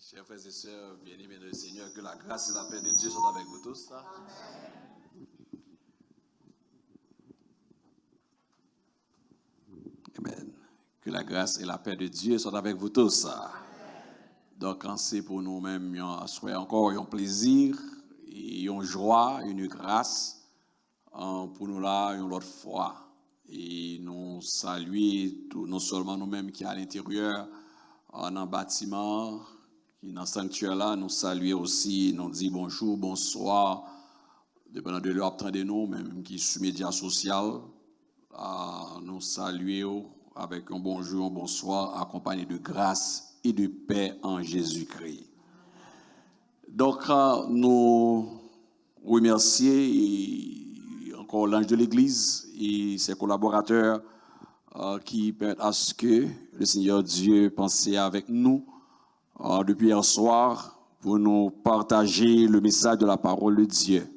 Chers frères et sœurs, bien-aimés dans le Seigneur, que la grâce et la paix de Dieu soient avec vous tous. Amen. Que la grâce et la paix de Dieu soient avec vous tous. Donc, c'est pour nous-mêmes, soit encore un plaisir, et une joie, une grâce, pour nous là, une autre fois. Et nous saluer, non seulement nous-mêmes qui à l'intérieur, dans un bâtiment, qui dans le sanctuaire là, nous saluer aussi, nous dire bonjour, bonsoir, dépendant de leur temps de nous, même qui sont médias sociaux, nous saluer avec un bonjour, un bonsoir, accompagné de grâce et de paix en Jésus-Christ. Donc, nous remercions encore l'ange de l'Église et ses collaborateurs qui permettent à ce que le Seigneur Dieu pense avec nous depuis hier soir pour nous partager le message de la parole de Dieu,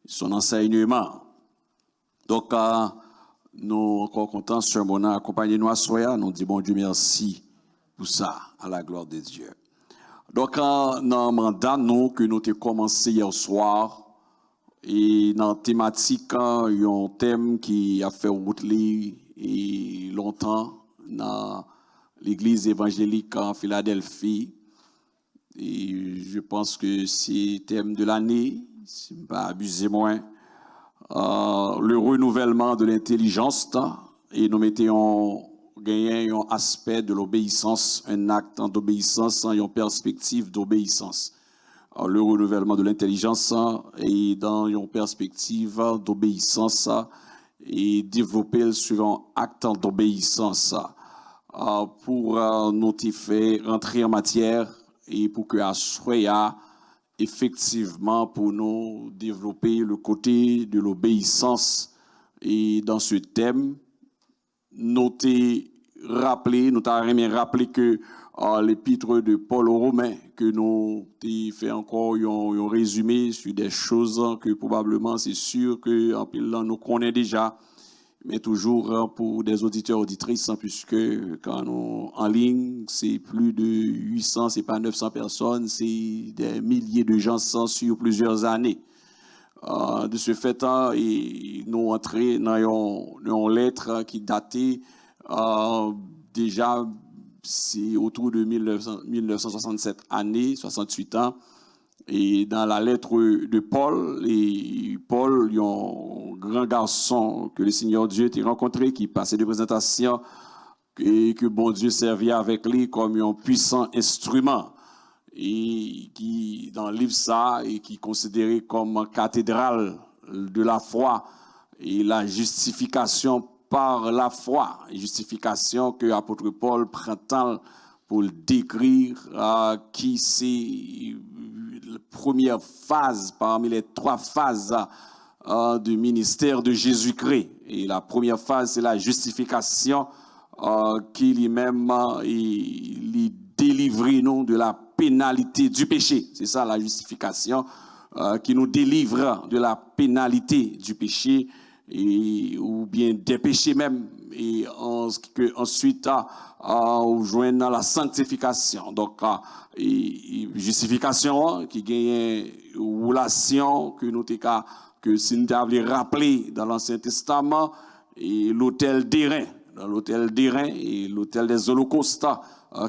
son enseignement. Donc, nous encore contents, Sœur Mona, accompagnez-nous à soir. Nous disons bon Dieu merci pour ça, à la gloire de Dieu. Donc, dans le mandat, nous, que nous avons commencé hier soir, et dans la thématique, il y a un thème qui a fait route et longtemps dans l'église évangélique en Philadelphie. Et je pense que c'est le thème de l'année, si je ne pas abuser moins. Le renouvellement de l'intelligence, et nous mettons gagner un aspect de l'obéissance, un acte d'obéissance, une perspective d'obéissance. Le renouvellement de l'intelligence et dans une perspective d'obéissance et développer le suivant acte d'obéissance pour nous faire rentrer en matière et pour que soyons effectivement pour nous développer le côté de l'obéissance. Et dans ce thème, nous t'avons rappelé que l'épître de Paul aux Romains, que nous t'avons fait encore un résumé sur des choses que probablement c'est sûr que en pile nous connaissons déjà, mais toujours pour des auditeurs auditrices, puisque quand nous en ligne, c'est plus de 800, c'est pas 900 personnes, c'est des milliers de gens sur plusieurs années. De ce fait, nous entrons dans une lettre qui datait déjà, c'est autour de 1967 années, 68 ans. Et dans la lettre de Paul, Paul, un grand garçon que le Seigneur Dieu t'a rencontré, qui passait de présentation et que bon Dieu servait avec lui comme un puissant instrument. Et qui, dans le livre ça, et qui est considéré comme cathédrale de la foi et la justification par la foi, et justification que l'apôtre Paul prend temps pour le décrire, qui c'est la première phase parmi les trois phases du ministère de Jésus-Christ. Et la première phase, c'est la justification qui lui-même il délivre nous de la pénalité du péché. C'est ça la justification qui nous délivre de la pénalité du péché ou bien des péchés même. Et ensuite, on joint dans la sanctification. Donc, justification qui gagne une relation que nous que si nous avons rappelé dans l'Ancien Testament, et l'autel d'airain, dans l'autel d'airain et l'autel des holocaustes,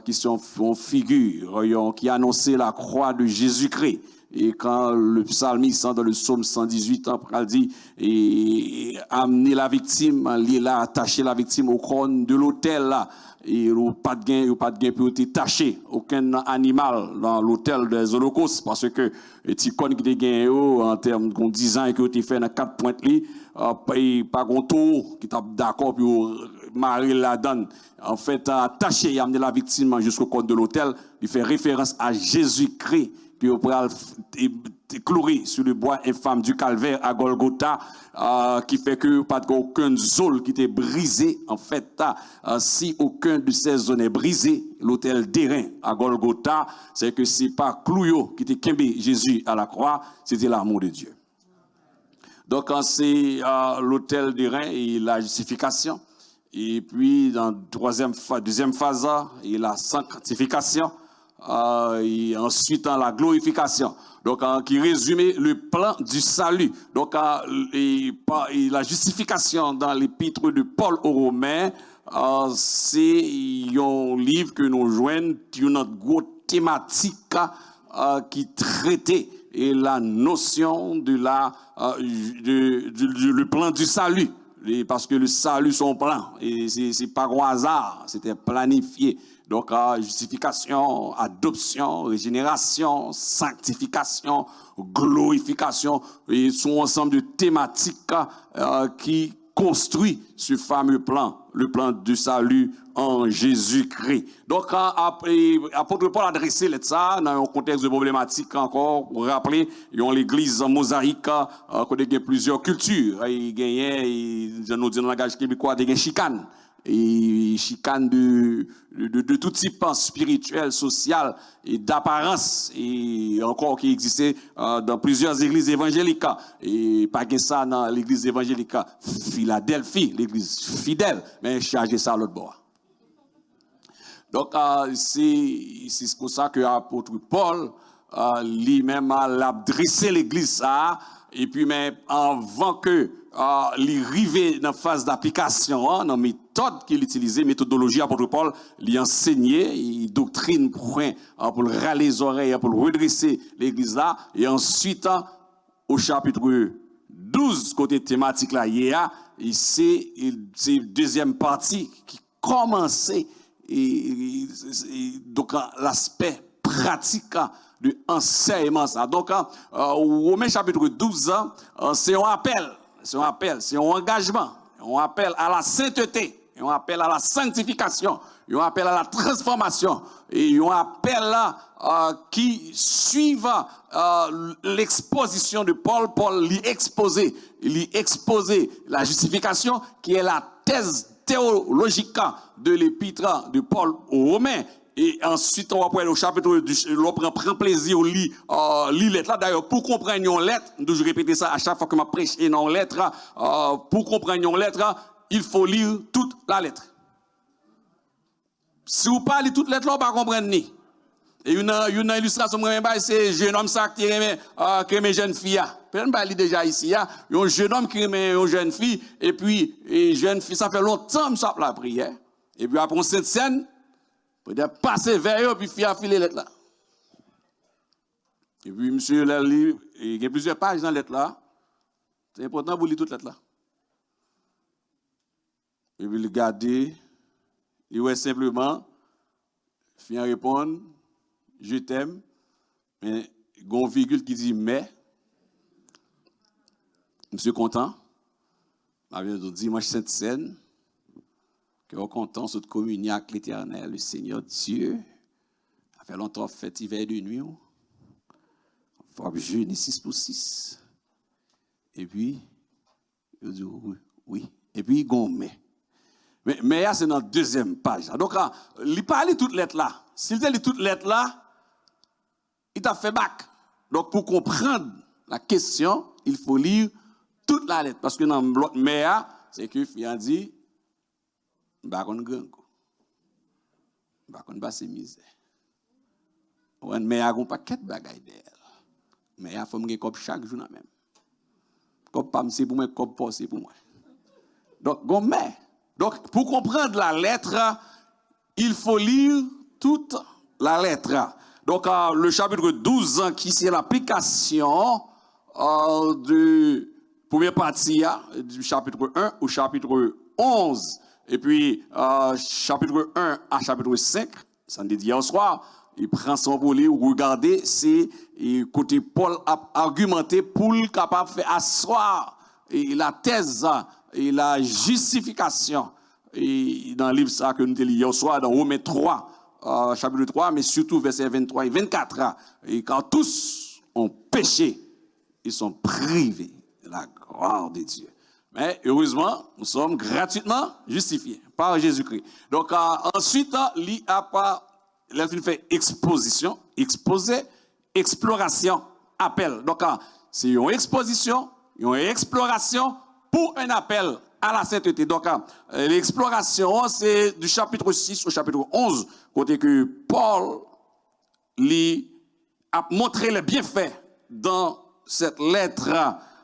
qui sont en figure, qui annonçaient la croix de Jésus-Christ. Et quand le psalmiste, dans le psaume 118, il dit, et amener la victime, attacher la victime au crâne de l'autel, là, et pas de gain pour être taché, aucun animal dans l'autel des holocaustes, parce que, les icônes qui gagnent, en termes de design qui ont été fait dans 4 pointes, pas grand tour, qui est d'accord pour marier la donne. En fait, attacher et amener la victime jusqu'au crâne de l'autel, il fait référence à Jésus-Christ, puis on pourra clouer sur le bois infâme du calvaire à Golgotha, qui fait que pas aucun zone qui était brisé. En fait, si aucun de ces zones est brisé, l'autel d'airain à Golgotha, c'est que c'est pas clouyo qui était kembé Jésus à la croix, c'était l'amour de Dieu. Donc, c'est l'autel d'airain et la justification. Et puis, dans deuxième phase, et la sanctification. et ensuite la glorification. Donc, qui résume le plan du salut. Donc, et la justification dans l'épître de Paul aux Romains, c'est un livre que nous joignons sur notre grosse thématique qui traitait et la notion de le plan du salut. Parce que le salut, son plan, et c'est pas au hasard, c'était planifié. Donc, justification, adoption, régénération, sanctification, glorification, et son ensemble de thématiques qui construit ce fameux plan, le plan du salut en Jésus-Christ. Donc, apôtre Paul a dressé ça dans un contexte de problématique encore, pour rappeler, ils ont l'église mosaïque, il y a plusieurs cultures. Il y a, nous disons dans le langage québécois, il y a chicane. Et chicane de tout type spirituel, social et d'apparence, et encore qui existait dans plusieurs églises évangéliques. Et pas que ça dans l'église évangélique Philadelphie, l'église fidèle, mais chargé ça à l'autre bord. Donc, c'est pour ça que l'apôtre Paul, lui-même, a dressé l'église, et puis, même avant que l'arrivée dans la phase d'application, dans la méthode qu'il utilisait, méthodologie, apôtre Paul, lui enseignait, il doctrine pour le râler les oreilles, pour le redresser l'église là, et ensuite, au chapitre 12, côté thématique là, c'est deuxième partie qui commençait. Donc, l'aspect pratique de enseignement. Donc, au Romains chapitre 12, c'est un appel, c'est un engagement, un appel à la sainteté, un appel à la sanctification, un appel à la transformation, et un appel qui suivent l'exposition de Paul. Paul lui exposait la justification qui est la thèse théologique de l'épître de Paul aux Romains. Et ensuite, on va prendre au chapitre, on prend plaisir au lire lettre là. D'ailleurs, pour comprendre une lettre, je répète ça à chaque fois que je prêche une lettre, pour comprendre une lettre, il faut lire toute la lettre. Si vous ne lisez toute lettre là, vous ne comprenez pas. Et une illustration, c'est jeune homme qui aime une jeune fille. Peut-être que déjà ici, un jeune homme qui aime une jeune fille, et puis, jeune fille, ça fait longtemps que ça la prière. Et puis après cette scène, peut-être passer vers eux, puis faire filer lettre là. Et puis, monsieur, il y a plusieurs pages dans la lettre là. C'est important pour lire toute lettre là. Et puis, il regarde, il va simplement, faire répondre, je t'aime, mais il y a une virgule qui dit mais. Monsieur content. La Bible dit, moi, cette scène, que vous content de communier avec l'Éternel, le Seigneur Dieu. Ça fait longtemps fait hiver de nuit. Il faut jeûner 6 pour 6. Et puis, il dit oui. Et puis, il gomme. Mais c'est dans la deuxième page. Donc, il parle toute lettre là. S'il lit toute lettre là, il t'a fait bac. Donc, pour comprendre la question, il faut lire toute la lettre. Parce que dans l'autre mais, c'est que il a dit, bah on gagne, bah on basse misère. On met un paquet de bagages d'elle. Mais il faut me gagner chaque jour même. Comme pas c'est pour moi, comme pas c'est pour moi. Donc donc pour comprendre la lettre, il faut lire toute la lettre. Donc le chapitre 12 qui c'est l'application de première partie du chapitre 1 au chapitre 11. Et puis, chapitre 1 à chapitre 5, ça nous dit hier soir, il prend son volet, regardez, c'est côté Paul a argumenté pour le capable de faire asseoir et la thèse et la justification. Et dans le livre ça que nous avons lu hier soir, dans Romains 3, chapitre 3, mais surtout versets 23 et 24, et quand tous ont péché, ils sont privés de la gloire de Dieu. Mais heureusement, nous sommes gratuitement justifiés par Jésus-Christ. Donc ensuite, il fait exposition, exposer, exploration, appel. Donc c'est une exposition, une exploration pour un appel à la sainteté. Donc l'exploration, c'est du chapitre 6 au chapitre 11, côté que Paul a montré les bienfaits dans cette lettre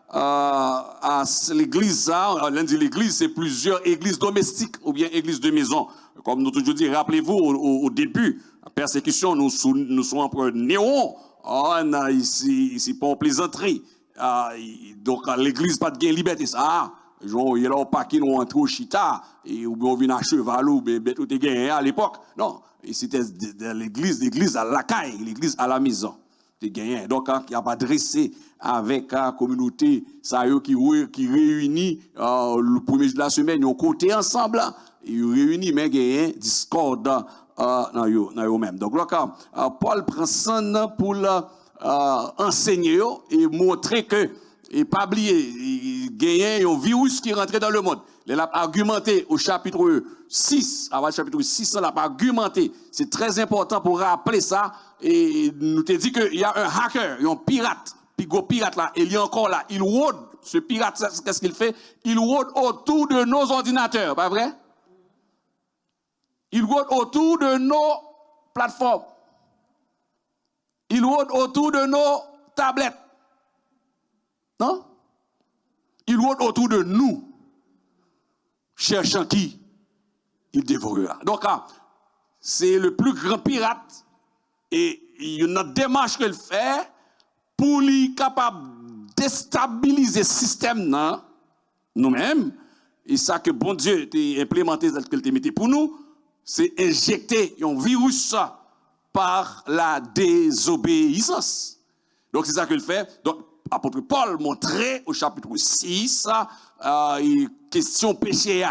à l'église. L'un dit l'église, c'est plusieurs églises domestiques ou bien églises de maison. Comme nous toujours dit, rappelez-vous, au début, la persécution, nous sommes empereur Néron, ici pour plaisanterie. Donc l'église pas de gain liberté. Ça, genre, il y a là pas qui nous entre au chita, ou bien on vient à cheval, ou bien tout est gagné à l'époque. Non, c'était l'église à la caille, l'église à la maison. Donc, il n'y a pas dressé avec la communauté, ça qui réunit le premier jour de la semaine, ils ont côté ensemble, ils réunissent, mais il y a un discorde dans eux-mêmes. Donc, là, Paul prend ça pour enseigner et montrer que, et pas oublier, il y a un virus qui est rentré dans le monde. Il a argumenté au chapitre 6, avant le chapitre 6, il a argumenté. C'est très important pour rappeler ça. Et nous te dit qu'il y a un hacker, un pirate, puis gros pirate là, il est encore là. Il rôde, ce pirate, qu'est-ce qu'il fait? Il rôde autour de nos ordinateurs, pas vrai? Il rôde autour de nos plateformes. Il rôde autour de nos tablettes. Non? Il rôde autour de nous, cherchant qui il dévorera. Donc, c'est le plus grand pirate et il y a une démarche qu'il fait pour lui capable de déstabiliser le système nous-mêmes. Et ça que bon Dieu a implémenté, ce qu'il a mis pour nous, c'est injecter un virus par la désobéissance. Donc, c'est ça qu'il fait. Donc, apôtre Paul montrait au chapitre 6, question péché.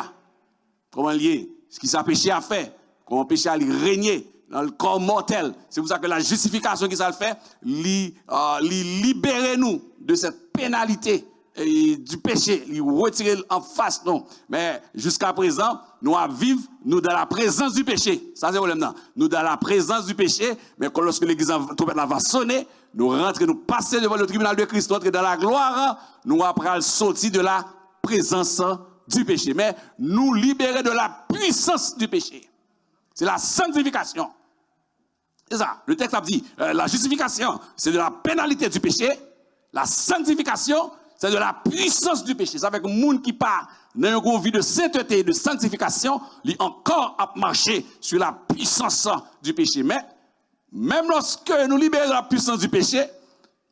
Comment lier? Ce qui s'est péché à faire? Comment péché à régner dans le corps mortel? C'est pour ça que la justification qui ça le fait, libérer nous de cette pénalité du péché, lui retirer en face, non. Mais jusqu'à présent, nous vivons nous dans la présence du péché. Ça c'est le problème. Nous dans la présence du péché, mais quand lorsque l'église va sonner, nous rentrons, nous passons devant le tribunal de Christ, nous entrons dans la gloire, nous après sortir de la présence du péché. Mais nous libérer de la puissance du péché. C'est la sanctification. C'est ça. Le texte a dit, la justification, c'est de la pénalité du péché. La sanctification, c'est de la puissance du péché. Ça fait que le monde qui part dans une vie de sainteté et de sanctification, il encore à marcher sur la puissance du péché. Mais, même lorsque nous libérons la puissance du péché,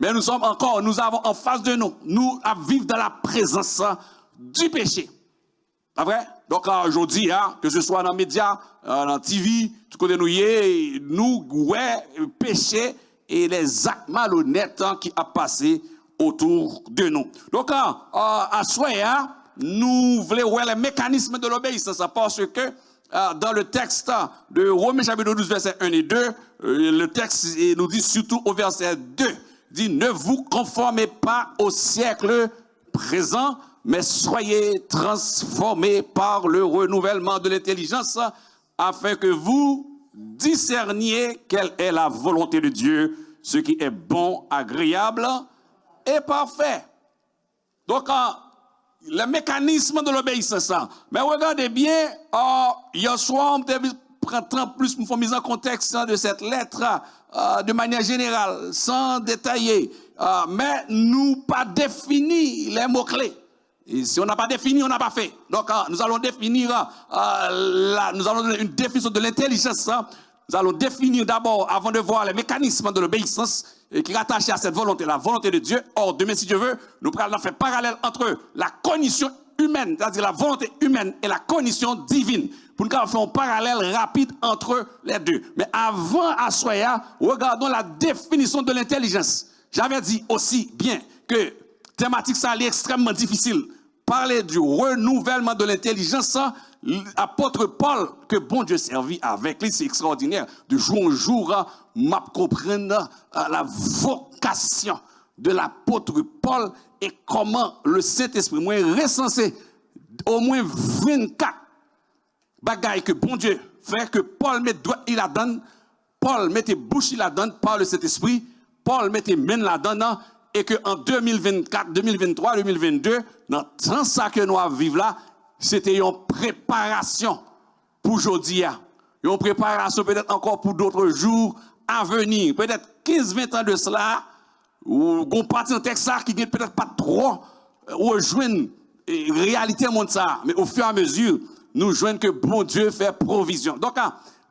mais nous avons en face de nous à vivre dans la présence du péché. Pas vrai? Donc aujourd'hui, que ce soit dans les médias, dans la TV, tout côté nous, péché et les actes malhonnêtes qui ont passé autour de nous. Donc, à soi, nous voulons voir les mécanismes de l'obéissance parce que dans le texte de Romains chapitre 12, versets 1 et 2, le texte nous dit surtout au verset 2, dit « Ne vous conformez pas au siècle présent, mais soyez transformés par le renouvellement de l'intelligence afin que vous discerniez quelle est la volonté de Dieu, ce qui est bon, agréable et parfait. » Donc, le mécanisme de l'obéissance. Mais regardez bien, hier soir, on prend plus pour mise en contexte de cette lettre de manière générale, sans détailler. Mais nous pas défini les mots-clés. Et si on n'a pas défini, on n'a pas fait. Donc, nous allons définir, nous allons donner une définition de l'intelligence. Nous allons définir d'abord, avant de voir les mécanismes de l'obéissance qui est rattaché à cette volonté, la volonté de Dieu. Or, demain, si Dieu veut, nous allons faire parallèle entre la cognition humaine, c'est-à-dire la volonté humaine et la cognition divine, pour nous faire un parallèle rapide entre les deux. Mais avant à soya, regardons la définition de l'intelligence. J'avais dit aussi bien que thématique ça est extrêmement difficile. Parler du renouvellement de l'intelligence, l'apôtre Paul, que bon Dieu servit avec lui, c'est extraordinaire. De jour en jour, m'a comprendre la vocation de l'apôtre Paul et comment le Saint-Esprit m'a recensé au moins 24 bagailles que bon Dieu fait, que Paul met doigt il la donne, Paul mettait bouche il la donne par le Saint-Esprit, Paul mettait main la donne, et que en 2024, 2023, 2022, dans tout ça que nous vivons là, c'était une préparation pour aujourd'hui. Une préparation peut-être encore pour d'autres jours à venir, peut-être 15-20 ans de cela, ou qu'on partit dans texte qui n'est peut-être pas trop rejoindre la réalité monde ça, mais au fur et à mesure, nous joignons que bon Dieu fait provision. Donc,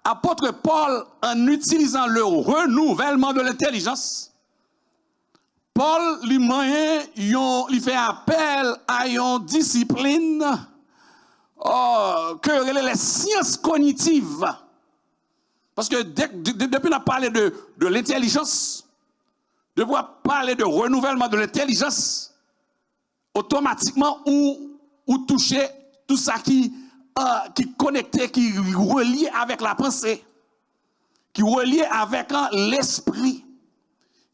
apôtre Paul, en utilisant le renouvellement de l'intelligence, Paul lui fait appel à une discipline que les sciences cognitives. Parce que depuis qu'on a parlé de l'intelligence, depuis qu'on a parlé de renouvellement de l'intelligence, automatiquement, ou toucher tout ça qui connecté, qui relié avec la pensée, qui relié avec l'esprit,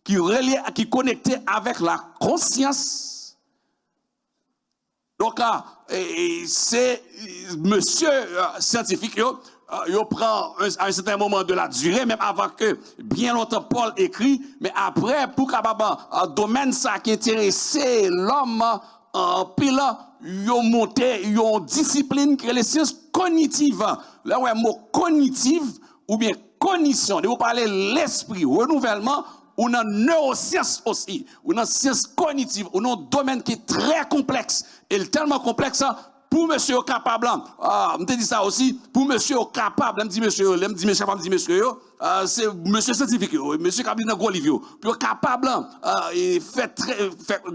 qui connecté avec la conscience. Donc, c'est monsieur scientifique, il prend à un certain moment de la durée, même avant que bien longtemps Paul écrit, mais après, pour capable domaine ça qui intéressait l'homme, puis là, ils ont monté, ils ont discipline qui est les sciences cognitives. Là, ouais, mot cognitive ou bien cognition. Vous parlez l'esprit, renouvellement, ou dans neurosciences aussi, ou dans sciences cognitives, ou dans un domaine qui est très complexe, et tellement complexe, pour monsieur capable, je te dis ça aussi, pour monsieur capable, je me dis monsieur, c'est monsieur scientifique, monsieur capable dans gros livre, pour capable, et fait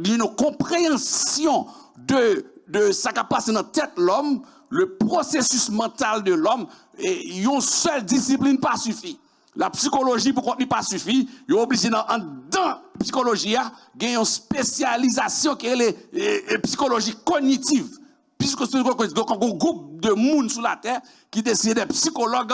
une compréhension de ça qui passe dans la tête de l'homme, le processus mental de l'homme, et une seule discipline pas suffit. La psychologie, pour qu'on pas suffit, il est obligé dans la psychologie, il y a une spécialisation qui est la psychologie cognitive. Donc, un groupe de monde sur la terre qui décide des psychologues,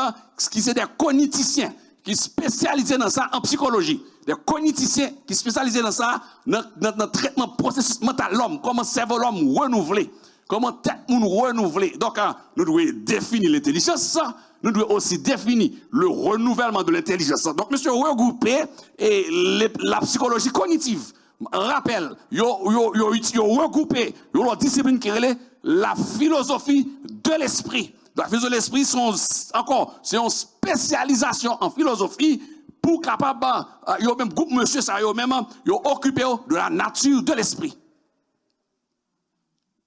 qui sont des cogniticiens, qui sont spécialisés dans ça en psychologie. Des cogniticiens qui sont spécialisés dans ça, dans le traitement processus mental de l'homme, comment cerveau l'homme renouveler, comment tête monde renouveler. Donc, nous devons définir l'intelligence, nous devons aussi définir le renouvellement de l'intelligence. Donc, monsieur, regrouper la psychologie cognitive. Rappel, ils ont regroupé une discipline qui est la philosophie de l'esprit. La philosophie de l'esprit, c'est une spécialisation en philosophie pour capable, ils ont même groupe monsieur, ça, ils ont occupé de la nature de l'esprit.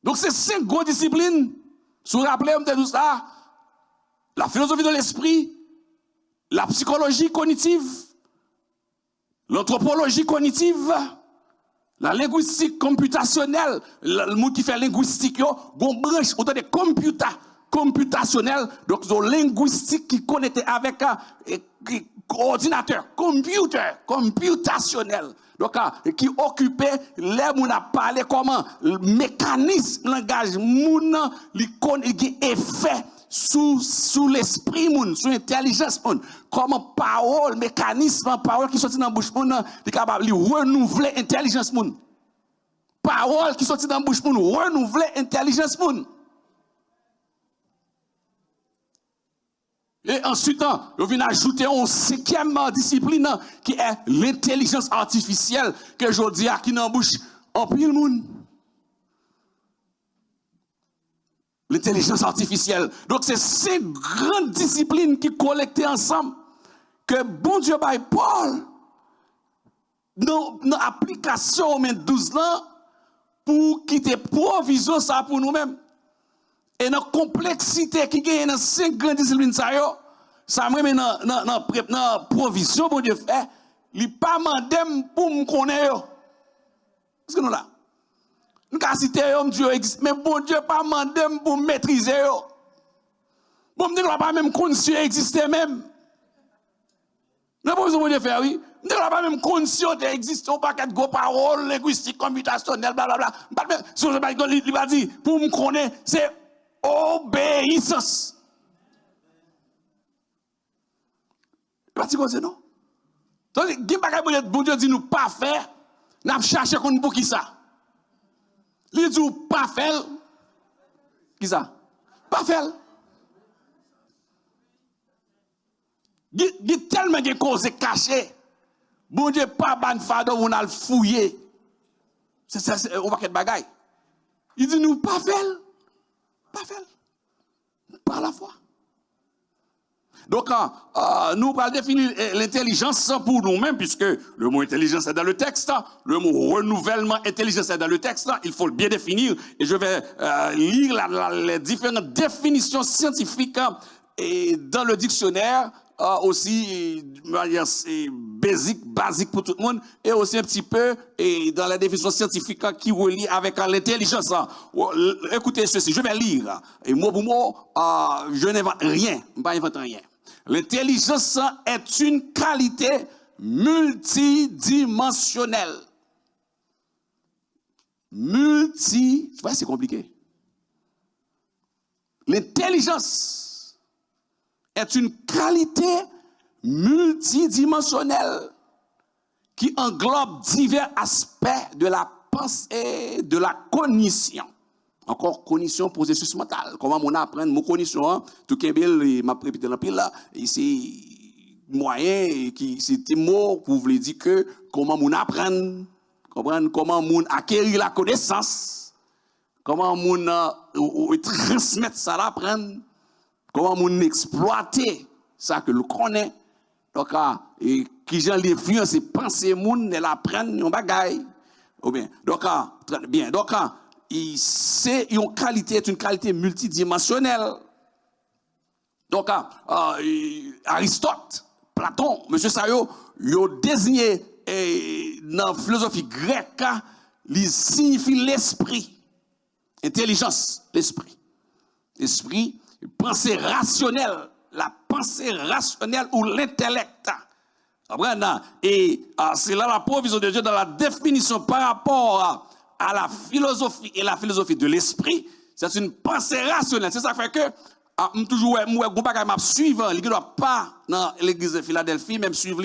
Donc, c'est 5 grosses disciplines. Si vous vous rappelez de tout ça, la philosophie de l'esprit, la psychologie cognitive, l'anthropologie cognitive, la linguistique computationnelle, le monde qui fait linguistique, bon branche, autant de computationnel, donc une linguistique qui connecte avec ordinateur, computationnel. Donc, qui occupait les moun a parlé comment le mécanisme langage moun qui effet sous l'esprit moun, sous l'intelligence moun, comment parole, mécanisme parole qui sorti dans bouche moun, est capable de renouveler intelligence moun. Parole qui sorti dans bouche moun, renouveler intelligence moun. Et ensuite, on vient ajouter une 5e discipline qui est l'intelligence artificielle que je dis à qui n'embouche en pile monde. L'intelligence artificielle. Donc, c'est 5 grandes disciplines qui collectées ensemble que bon Dieu by Paul dans l'application 12 ans pour quitter provision ça pour nous-mêmes. Et dans la complexité qui gagne dans 5 grandes disciplines, ça me met dans la provision, bon Dieu fait, il n'est pas mandé pour me connaître. Est-ce que nous là? Nous avons cité Dieu existe, mais bon Dieu pas mandé pour me maîtriser. Bon Dieu n'a pas même conscient exister même. Nous pas besoin de Dieu faire, oui. Nous n'avons pas même conscient d'exister, on pas de paroles linguistiques, computationnelles, blablabla. Si on va dire, pour me connaître, c'est obéissance. Pas si c'est non. Donc, bon Dieu dit nous pas faire, nous chercher qu'on pour qui ça. Il dit pas faire. Qui ça? Pas faire. Il y a tellement de causes cachées. Bon Dieu pas ban fado on a le fouiller. C'est on va quel bagaille. Il dit nous pas faire. Pas faire. Par la foi. Donc, nous allons définir l'intelligence pour nous-mêmes, puisque le mot intelligence est dans le texte, le mot renouvellement intelligence est dans le texte, il faut le bien définir. Et je vais lire les différentes définitions scientifiques et dans le dictionnaire, aussi de manière basique pour tout le monde, et aussi un petit peu et dans la définition scientifique qui relie avec l'intelligence. Écoutez ceci, je vais lire. Et mot pour mot, je n'invente rien, je ne invente rien. L'intelligence est une qualité multidimensionnelle. Tu vois, c'est compliqué. L'intelligence est une qualité multidimensionnelle qui englobe divers aspects de la pensée, de la cognition. Encore cognition, processus mental. Comment on apprend mon cognition, tout Kembel, m'a répété dans pile là, c'est moyen, c'est des mots pour vous dire que comment on apprend, comment on acquérir la connaissance, comment on transmettre ça l'apprendre, comment on exploiter ça que l'on connaît. Donc, qui j'ai l'influence et penser moun, elle apprend yon bagay. Ou bien, donc, très bien. Donc, c'est une qualité multidimensionnelle. Donc, Aristote, Platon, M. Sayo, ils ont désigné dans la philosophie grecque, il signifie l'esprit, intelligence, l'esprit. L'esprit, pensée rationnelle, la pensée rationnelle ou l'intellect. Et c'est là la provision de Dieu dans la définition par rapport à la philosophie et la philosophie de l'esprit. C'est une pensée rationnelle. C'est ça qui fait que toujours m'a suivre, il ne doit pas dans l'église de Philadelphie, même suivre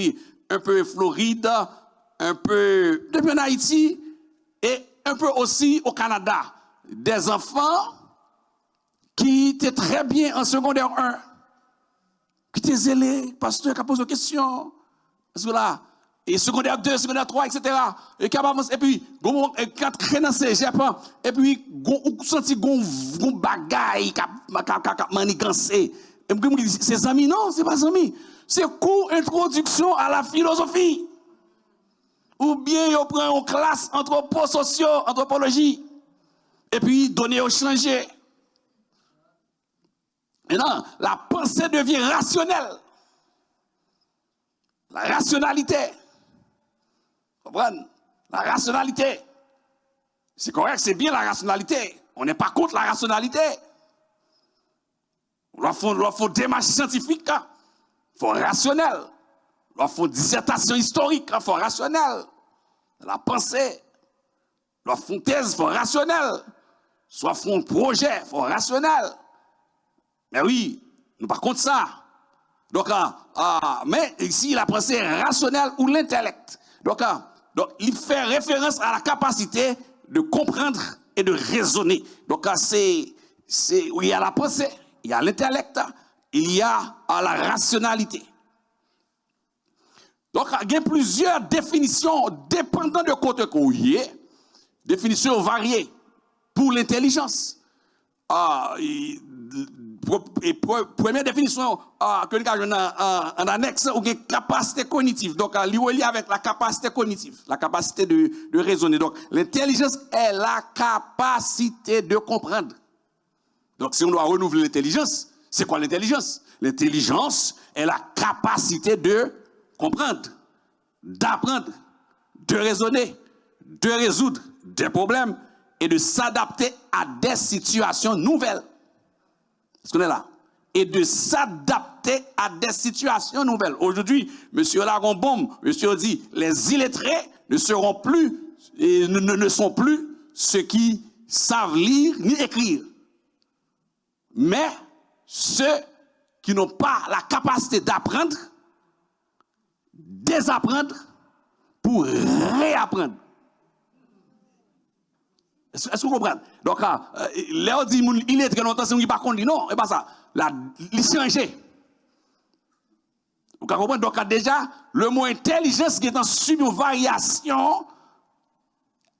un peu Floride, un peu depuis en Haïti et un peu aussi au Canada. Des enfants qui étaient très bien en secondaire 1, qui étaient zélés, pasteur qui a posé des questions. Là, et secondaire 2, secondaire 3, etc. Et puis, quand on dans cégep, et puis, on senti qu'on bagaille, qu'on manigancé. Et puis, c'est amis, non, c'est pas amis. C'est cours introduction à la philosophie. Ou bien, on prend une classe anthropologie. Et puis, donner au changer. Maintenant, la pensée devient rationnelle. La rationalité. Vous comprenez? La rationalité. C'est correct, c'est bien la rationalité. On n'est pas contre la rationalité. Il faut démarche scientifique, il faut rationnel. Il faut dissertation historique, il faut rationnel. La pensée, il faut thèse, il faut rationnel. Soit font projet, il faut rationnel. Mais oui, nous pas contre ça. Donc, mais ici, la pensée rationnelle ou l'intellect. Donc, il fait référence à la capacité de comprendre et de raisonner. Donc, il y a la pensée, il y a l'intellect, il y a la rationalité. Donc, il y a plusieurs définitions dépendant de côté qu'on y est, définitions variées pour l'intelligence. Première définition que nous avons en annexe, ou une capacité cognitive. Donc, lié avec la capacité cognitive, la capacité de raisonner. Donc, l'intelligence est la capacité de comprendre. Donc, si on doit renouveler l'intelligence, c'est quoi l'intelligence? L'intelligence est la capacité de comprendre, d'apprendre, de raisonner, de résoudre des problèmes et de s'adapter à des situations nouvelles. Est-ce qu'on est là? Et de s'adapter à des situations nouvelles. Aujourd'hui, M. Lagombom, M. dit, les illettrés ne seront plus, et ne sont plus ceux qui savent lire ni écrire. Mais ceux qui n'ont pas la capacité d'apprendre, désapprendre pour réapprendre. Est-ce que vous comprenez? Donc, là, on dit, il est très longtemps, c'est pas qu'on dit non, c'est pas ça. Il change. Vous comprenez? Donc, déjà, le mot intelligence qui est en sub-variation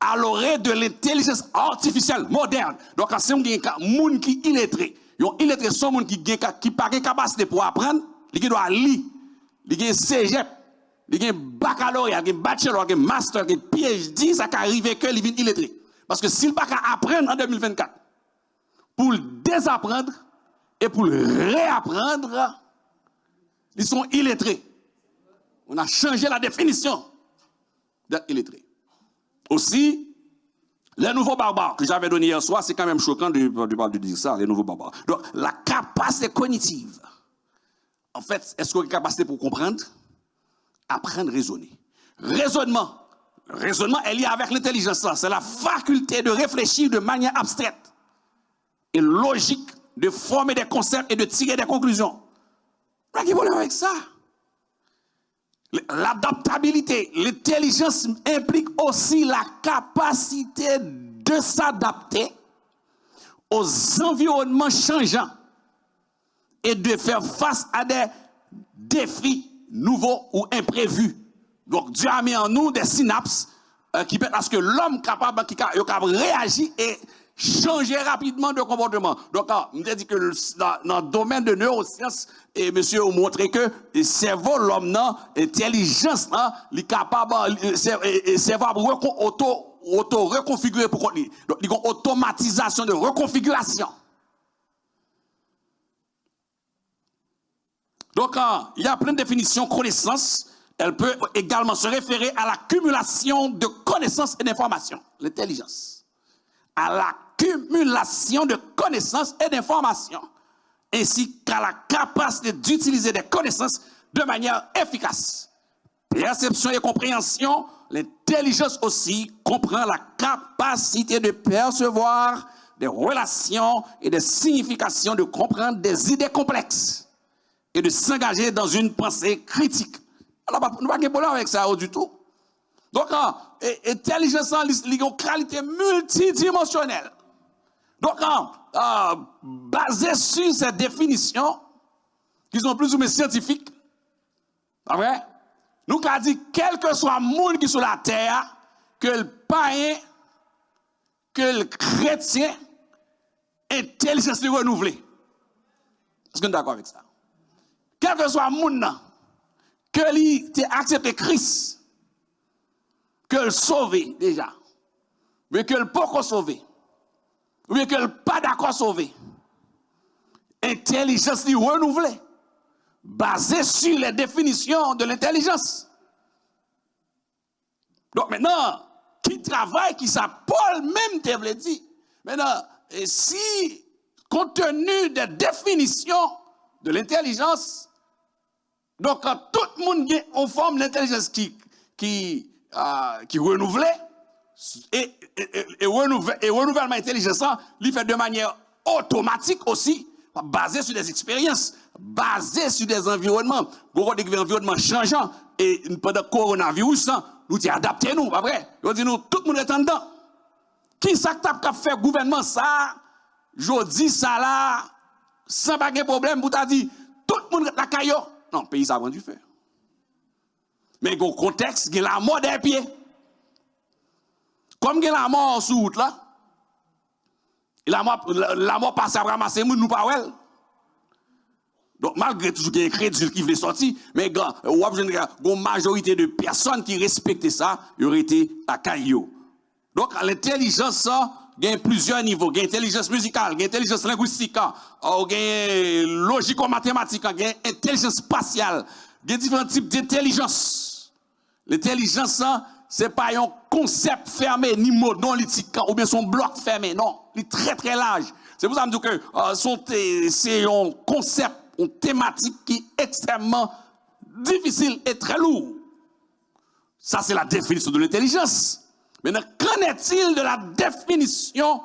à l'oreille de l'intelligence artificielle moderne. Donc, c'est un monde qui est illettré. Il illettré, c'est un monde qui n'a pas de capacité pour apprendre, il doit lire, il a cégep, il a baccalauréat, il a bachelor, il a master, il a PhD, ça peut arriver que il vient illettré. Parce que s'il ne peut pas apprendre en 2024, pour le désapprendre et pour le réapprendre, ils sont illettrés. On a changé la définition d'être illettré. Aussi, les nouveaux barbares que j'avais donné hier soir, c'est quand même choquant de dire ça, les nouveaux barbares. Donc, la capacité cognitive. En fait, est-ce qu'on a une capacité pour comprendre? Apprendre à raisonner. Raisonnement. Le raisonnement est lié avec l'intelligence. C'est la faculté de réfléchir de manière abstraite et logique, de former des concepts et de tirer des conclusions. Pas de problème avec ça. L'adaptabilité, l'intelligence implique aussi la capacité de s'adapter aux environnements changeants et de faire face à des défis nouveaux ou imprévus. Donc Dieu a mis en nous des synapses qui permettent à ce que l'homme capable de réagir et changer rapidement de comportement. Donc, on a dit que dans le domaine de neurosciences, et monsieur a montré que le cerveau, l'homme, l'intelligence, il est capable, le cerveau auto-reconfigurer pour contenir. Donc, il y a une automatisation de reconfiguration. Donc, il y a plein de définitions connaissances. Elle peut également se référer à l'accumulation de connaissances et d'informations, l'intelligence. À l'accumulation de connaissances et d'informations, ainsi qu'à la capacité d'utiliser des connaissances de manière efficace. Perception et compréhension, l'intelligence aussi comprend la capacité de percevoir des relations et des significations, de comprendre des idées complexes et de s'engager dans une pensée critique. Alors, nous n'avons pas de problème avec ça du tout. Donc, intelligence, il y a une qualité multidimensionnelle. Donc, basé sur ces définitions, qui sont plus ou moins scientifiques, pas vrai? Nous avons dit, quel que soit le monde qui est sur la terre, que le païen, que le chrétien, intelligence est renouvelée. Est-ce que nous sommes d'accord avec ça? Quel que soit le monde, que l'il accepte Christ, que le sauver déjà, mais que le pas sauver, ou bien que le pas d'accord sauver. Intelligence renouvelée, basée sur les définitions de l'intelligence. Donc maintenant, qui travaille, qui ça, Paul même te dit. Maintenant, et si, compte tenu des définitions de l'intelligence, donc quand tout le monde en forme l'intelligence qui renouvelée, et renouvellement intelligence, il fait de manière automatique aussi, basé sur des expériences, basé sur des environnements. Vous avez des environnements changeants, et pendant le coronavirus, nous t'y adapté, nous, pas vrai? Nous disons, tout le monde est en dedans. Qui ça qui a fait le gouvernement ça, je dis ça là, sans pas de problème, vous t'as dit, tout le monde est la caillou. Non, le pays ça a du faire. Mais au contexte, il y a la mort des pieds. Comme il y a la mort sous route là, la mort passe à ramasser nous pas well. Donc malgré tout qu'il y a crédit qui veut sortir, mais une majorité de personnes qui respectent ça, ils auraient été à caillou. Donc l'intelligence, il y a plusieurs niveaux. Il y a intelligence musicale, il y a intelligence linguistique, il y a logico-mathématique, il y a intelligence spatiale, il y a différents types d'intelligence. L'intelligence, ce n'est pas un concept fermé, ni monolithique, ou bien son bloc fermé, non. Il est très très large. C'est pour ça que je dis que c'est un concept, une thématique qui est extrêmement difficile et très lourd. Ça, c'est la définition de l'intelligence. Maintenant, qu'en est-il de la définition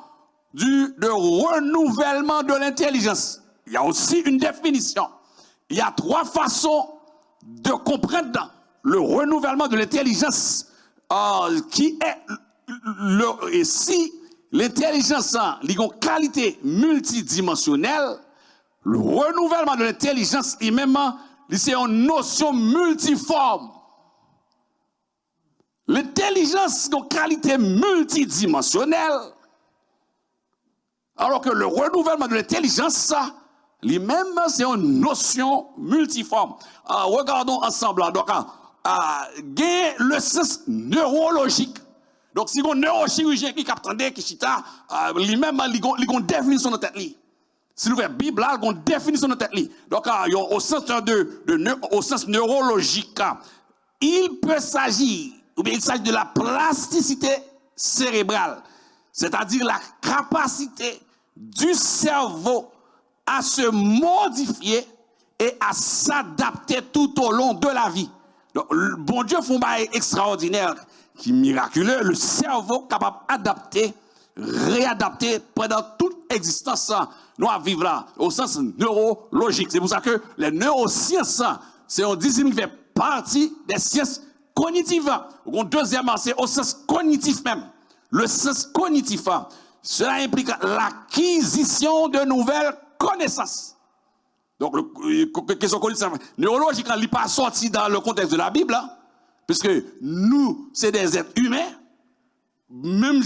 de renouvellement de l'intelligence? Il y a aussi une définition. Il y a trois façons de comprendre le renouvellement de l'intelligence qui est et si l'intelligence a une qualité multidimensionnelle, le renouvellement de l'intelligence lui-même, c'est une notion multiforme. L'intelligence a une qualité multidimensionnelle, alors que le renouvellement de l'intelligence, lui-même, c'est une notion multiforme. Regardons ensemble. Donc, le sens neurologique. Donc, si on neurochirurgien qui capte qui chita, lui-même, il a une définition de tête. Si nous voyons la Bible, il a une définition de tête. Donc, au sens neurologique, il peut s'agir, ou bien il s'agit de la plasticité cérébrale, c'est-à-dire la capacité du cerveau à se modifier et à s'adapter tout au long de la vie. Donc, bon Dieu fait un bail extraordinaire, qui est miraculeux, le cerveau capable d'adapter, réadapter pendant toute existence, nous à vivre là, au sens neurologique. C'est pour ça que les neurosciences, c'est une discipline qui fait partie des sciences cognitives. Deuxièmement, c'est au sens cognitif même. Le sens cognitif, cela implique l'acquisition de nouvelles connaissances. Donc, la question cognitive, neurologique, elle n'est pas sortie dans le contexte de la Bible, puisque nous, c'est des êtres humains. Même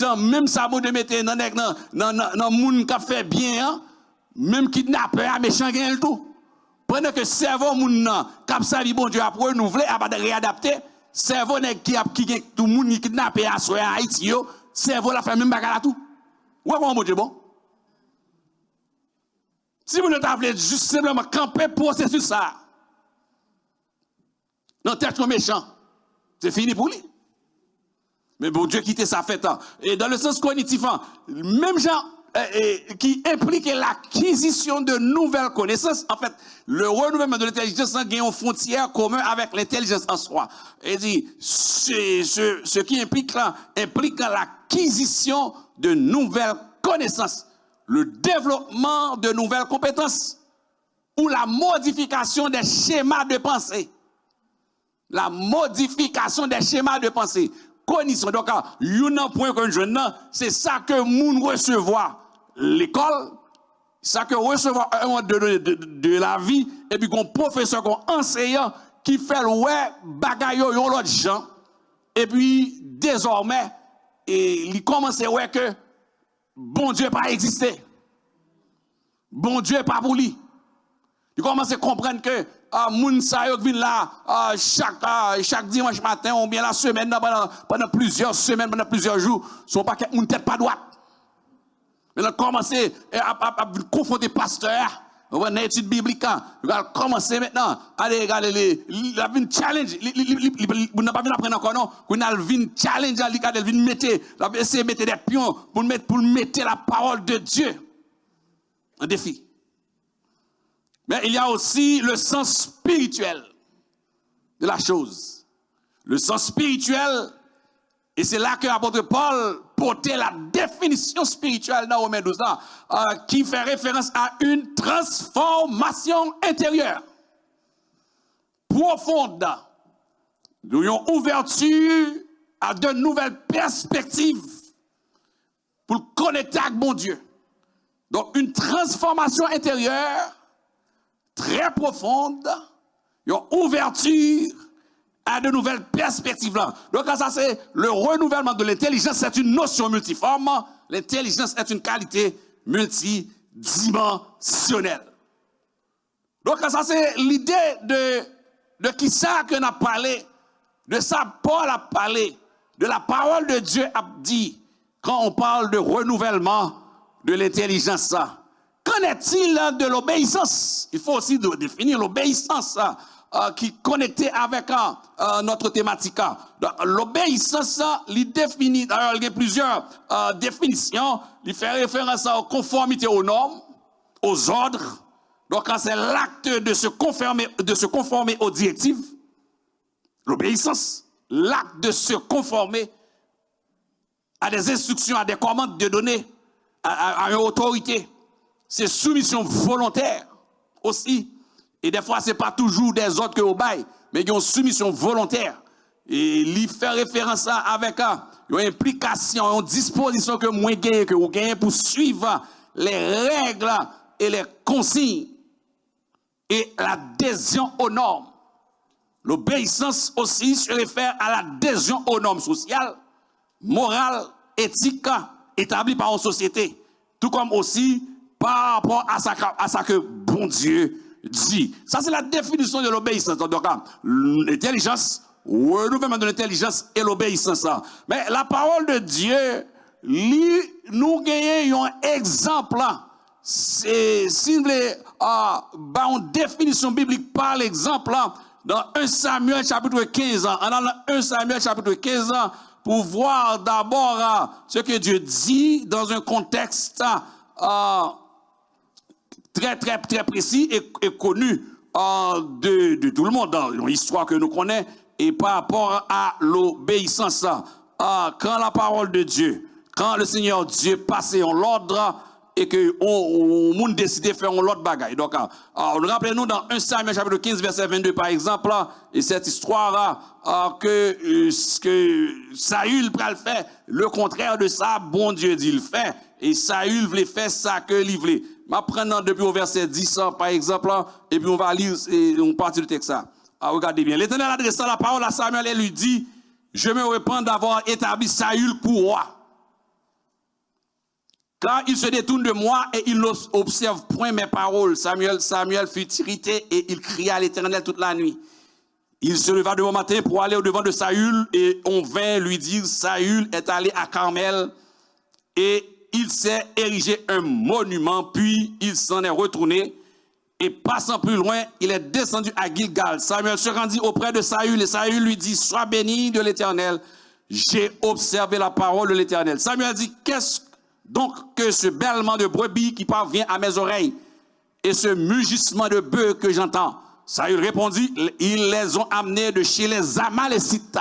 ça, vous de mettre dans le monde qui fait bien, même kidnappeur, méchant, gain le tout. Pendant que le cerveau, qui a servi bon Dieu, a renouvelé, a réadapté, cerveau qui tout le monde qui kidnappé à Haïti, cerveau la fait même bagarre à tout. Où est mon Dieu bon? Si vous ne t'avez juste simplement camper processus ça, dans la tête méchant, c'est fini pour lui. Mais bon Dieu quitte ça fait temps. Et dans le sens cognitif, même gens qui implique l'acquisition de nouvelles connaissances, en fait, le renouvellement de l'intelligence a une frontière commune avec l'intelligence en soi. Et dit, ce qui implique l'acquisition de nouvelles connaissances, le développement de nouvelles compétences ou la modification des schémas de pensée. La modification des schémas de pensée. Cognition. Donc, il y a un point que je dis, c'est ça que nous recevons l'école, ça que recevoir de la vie, et puis qu'on professeur, qu'on enseignant qui fait le ouais, bagaille yon l'autre gens, et puis désormais, il commence à ouais que bon Dieu pas existé. Bon Dieu pas pour lui. Il commence à comprendre que moun sa yo vient là chaque dimanche matin ou bien la semaine pendant plusieurs semaines, pendant plusieurs jours, son paquet moun tête pas droite. Mais il a commencé à confronter pasteur, on va une étude biblique, il va commencer maintenant à regarder il a une challenge, il n'a pas vu apprendre encore non, il a une challenge, il a une mettre, essayer de mettre des pions pour mettre la parole de Dieu. Un défi. Mais il y a aussi le sens spirituel de la chose. Le sens spirituel, et c'est là que l'apôtre Paul portait la définition spirituelle dans Romains 12, qui fait référence à une transformation intérieure, profonde, d'une ouverture à de nouvelles perspectives pour connecter avec mon Dieu. Donc une transformation intérieure très profonde, une ouverture à de nouvelles perspectives. Donc, ça, c'est le renouvellement de l'intelligence, c'est une notion multiforme. L'intelligence est une qualité multidimensionnelle. Donc, ça, c'est l'idée de qui ça qu'on a parlé, de ça, Paul a parlé, de la parole de Dieu a dit, quand on parle de renouvellement de l'intelligence. Qu'en est-il de l'obéissance? Il faut aussi définir l'obéissance qui est connectée avec notre thématique. L'obéissance, il définit, d'ailleurs, il y a plusieurs définitions. Il fait référence aux conformités aux normes, aux ordres. Donc, c'est l'acte de se conformer aux directives. L'obéissance, l'acte de se conformer à des instructions, à des commandes de donner à une autorité. C'est soumission volontaire aussi. Et des fois, ce n'est pas toujours des ordres que vous baillez, mais il y a une soumission volontaire. Et il fait référence avec une implication, une disposition que moi gagne, que vous gagnez pour suivre les règles et les consignes et l'adhésion aux normes. L'obéissance aussi se réfère à l'adhésion aux normes sociales, morales, éthiques établies par une société. Tout comme aussi par rapport à ça que bon Dieu dit. Ça, c'est la définition de l'obéissance. Donc, l'intelligence, renouvellement de l'intelligence et l'obéissance. Mais la parole de Dieu, nous gagnons un exemple. Si vous voulez, une définition biblique par l'exemple, dans 1 Samuel chapitre 15, dans 1 Samuel chapitre 15, pour voir d'abord ce que Dieu dit dans un contexte très précis et connu de tout le monde, dans l'histoire que nous connaissons, et par rapport à l'obéissance. Quand la parole de Dieu, quand le Seigneur Dieu passait en l'ordre, et que on monde décidé de faire l'autre bagaille. Donc, rappelez-nous dans 1 Samuel chapitre 15 verset 22 par exemple, et cette histoire que Saül pral faire le contraire de ça, bon Dieu dit le fait, et Saül voulait faire ça que il voulait. M'apprenant depuis au verset 10 par exemple, et puis on va lire une partie du texte ça. Regardez bien. L'Éternel adressa la parole à Samuel et lui dit, je me repens d'avoir établi Saül pour roi. Car il se détourne de moi et il n'observe point mes paroles. Samuel fut irrité et il cria à l'Éternel toute la nuit. Il se leva de bon matin pour aller au-devant de Saül et on vint lui dire, Saül est allé à Carmel et il s'est érigé un monument, puis il s'en est retourné et passant plus loin, il est descendu à Gilgal. Samuel se rendit auprès de Saül et Saül lui dit, sois béni de l'Éternel. J'ai observé la parole de l'Éternel. Samuel dit, qu'est-ce donc que ce bêlement de brebis qui parvient à mes oreilles et ce mugissement de bœufs que j'entends? Saül répondit, ils les ont amenés de chez les Amalécites.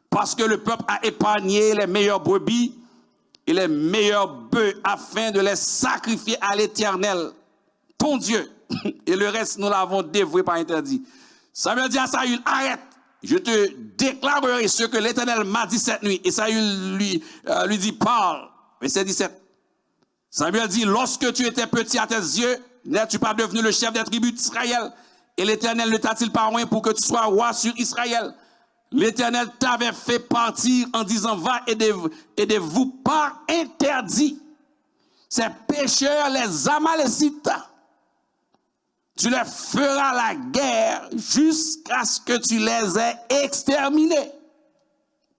Parce que le peuple a épargné les meilleures brebis et les meilleurs bœufs afin de les sacrifier à l'Éternel, ton Dieu. Et le reste, nous l'avons dévoué par interdit. Samuel dit à Saül, arrête. Je te déclarerai ce que l'Éternel m'a dit cette nuit. Et Saül lui dit, parle. Verset 17. Samuel dit, lorsque tu étais petit à tes yeux, n'es-tu pas devenu le chef des tribus d'Israël? Et l'Éternel ne t'a-t-il pas oint pour que tu sois roi sur Israël? L'Éternel t'avait fait partir en disant, va et de vous par interdit. Ces pécheurs, les Amalécites, tu leur feras la guerre jusqu'à ce que tu les aies exterminés.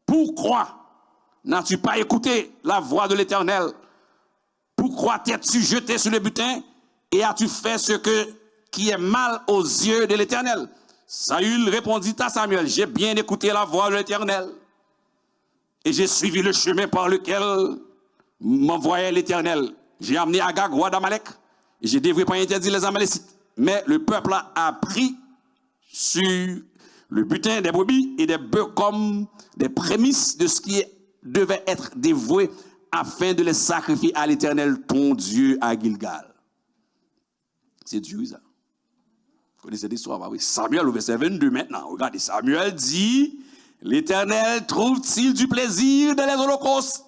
Pourquoi n'as-tu pas écouté la voix de l'Éternel? Pourquoi t'es-tu jeté sur le butin et as-tu fait qui est mal aux yeux de l'Éternel? Saül répondit à Samuel, j'ai bien écouté la voix de l'Éternel et j'ai suivi le chemin par lequel m'envoyait l'Éternel. J'ai amené Agag, roi d'Amalek, et j'ai dévoué par interdit les Amalécites. Mais le peuple a pris sur le butin des brebis et des bœufs comme des prémices de ce qui devait être dévoué afin de les sacrifier à l'Éternel, ton Dieu, à Gilgal. C'est Dieu, ça. Vous connaissez cette histoire, bah oui. Samuel, au verset 22 maintenant. Regardez, Samuel dit, l'Éternel trouve-t-il du plaisir dans les holocaustes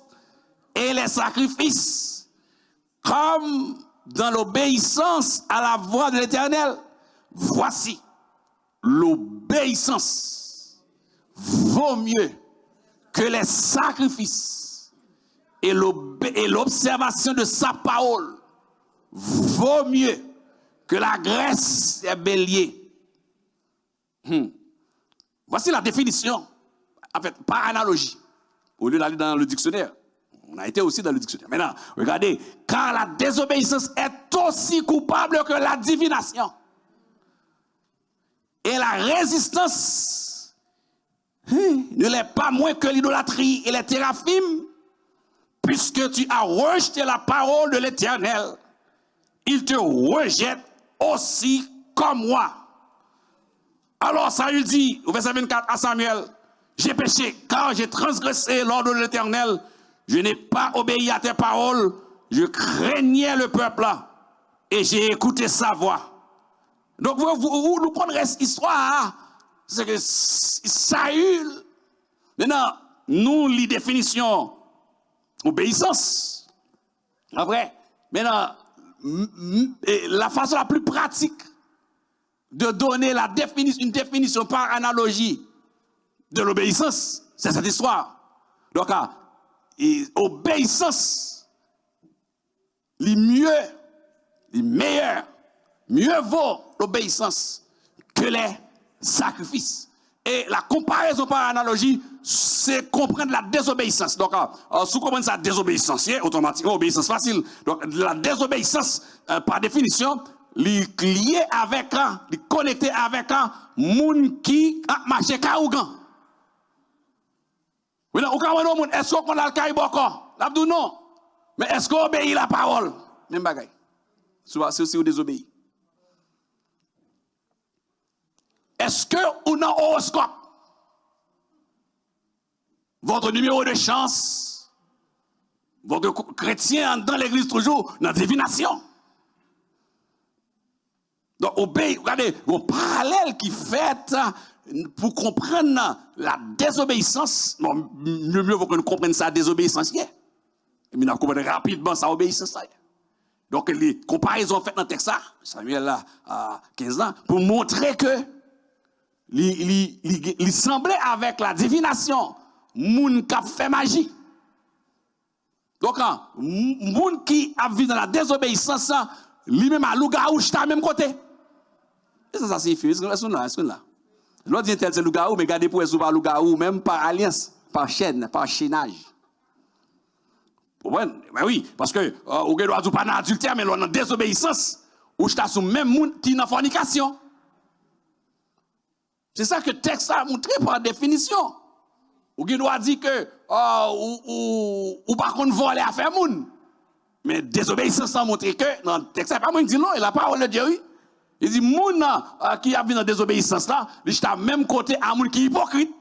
et les sacrifices comme dans l'obéissance à la voix de l'Éternel? Voici, l'obéissance vaut mieux que les sacrifices et l'observation de sa parole vaut mieux que la graisse des béliers. Voici la définition, en fait, par analogie, au lieu d'aller dans le dictionnaire. On a été aussi dans le dictionnaire. Maintenant, regardez, car la désobéissance est aussi coupable que la divination. Et la résistance ne l'est pas moins que l'idolâtrie et les téraphimes, puisque tu as rejeté la parole de l'Éternel. Il te rejette aussi comme moi. Alors Saül dit, au verset 24 à Samuel, j'ai péché car j'ai transgressé l'ordre de l'Éternel. Je n'ai pas obéi à tes paroles, je craignais le peuple et j'ai écouté sa voix. Donc, nous connaissons cette histoire, c'est que Saül, maintenant, nous, les définitions, obéissance, après, maintenant, la façon la plus pratique de donner une définition par analogie de l'obéissance, c'est cette histoire. Donc, obéissance, le mieux Il meilleur, mieux vaut l'obéissance que les sacrifices. Et la comparaison par analogie, c'est comprendre la désobéissance. Donc, si vous comprenez ça, désobéissance, automatiquement, obéissance facile. Donc, la désobéissance, par définition, lié avec un, connecté avec un monde qui a marché kaougan. Oui, non, est-ce qu'on a le kaiboko? L'abdou non. Mais est-ce qu'on obéit la parole? Même bagaille. C'est aussi désobéi. Est-ce que ou non horoscope? Votre numéro de chance, votre chrétien dans l'église toujours dans la divination. Donc, regardez, un parallèle qui fait pour comprendre la désobéissance. Non, mieux vaut que nous comprenions ça, désobéissance. Et nous comprenons rapidement sa obéissance. Donc, les comparaisons faites dans le texte, Samuel a 15 ans, pour montrer que il semblait avec la divination, moun qui a fait magie. Donc, moun qui a vécu dans la désobéissance, lui-même a lougaou, à même côté. Et ça signifie, est-ce que là? L'autre dit tel c'est lougaou, mais gardez pour être pas lougaou, même par alliance, par chaîne, par chaînage. Ben oui, parce que, ou doit pas dans adultère, mais dans désobéissance, ou je t'assume même moun qui est dans fornication. C'est ça que le texte a montré par définition. Ou doit dire que, ou par contre voler à faire moun. Mais désobéissance a montré que, dans le texte, c'est pas moi qui dit non, et la parole de Dieu, oui. Il dit, moun qui a vu dans la désobéissance là, il est à même côté à moun qui est hypocrite.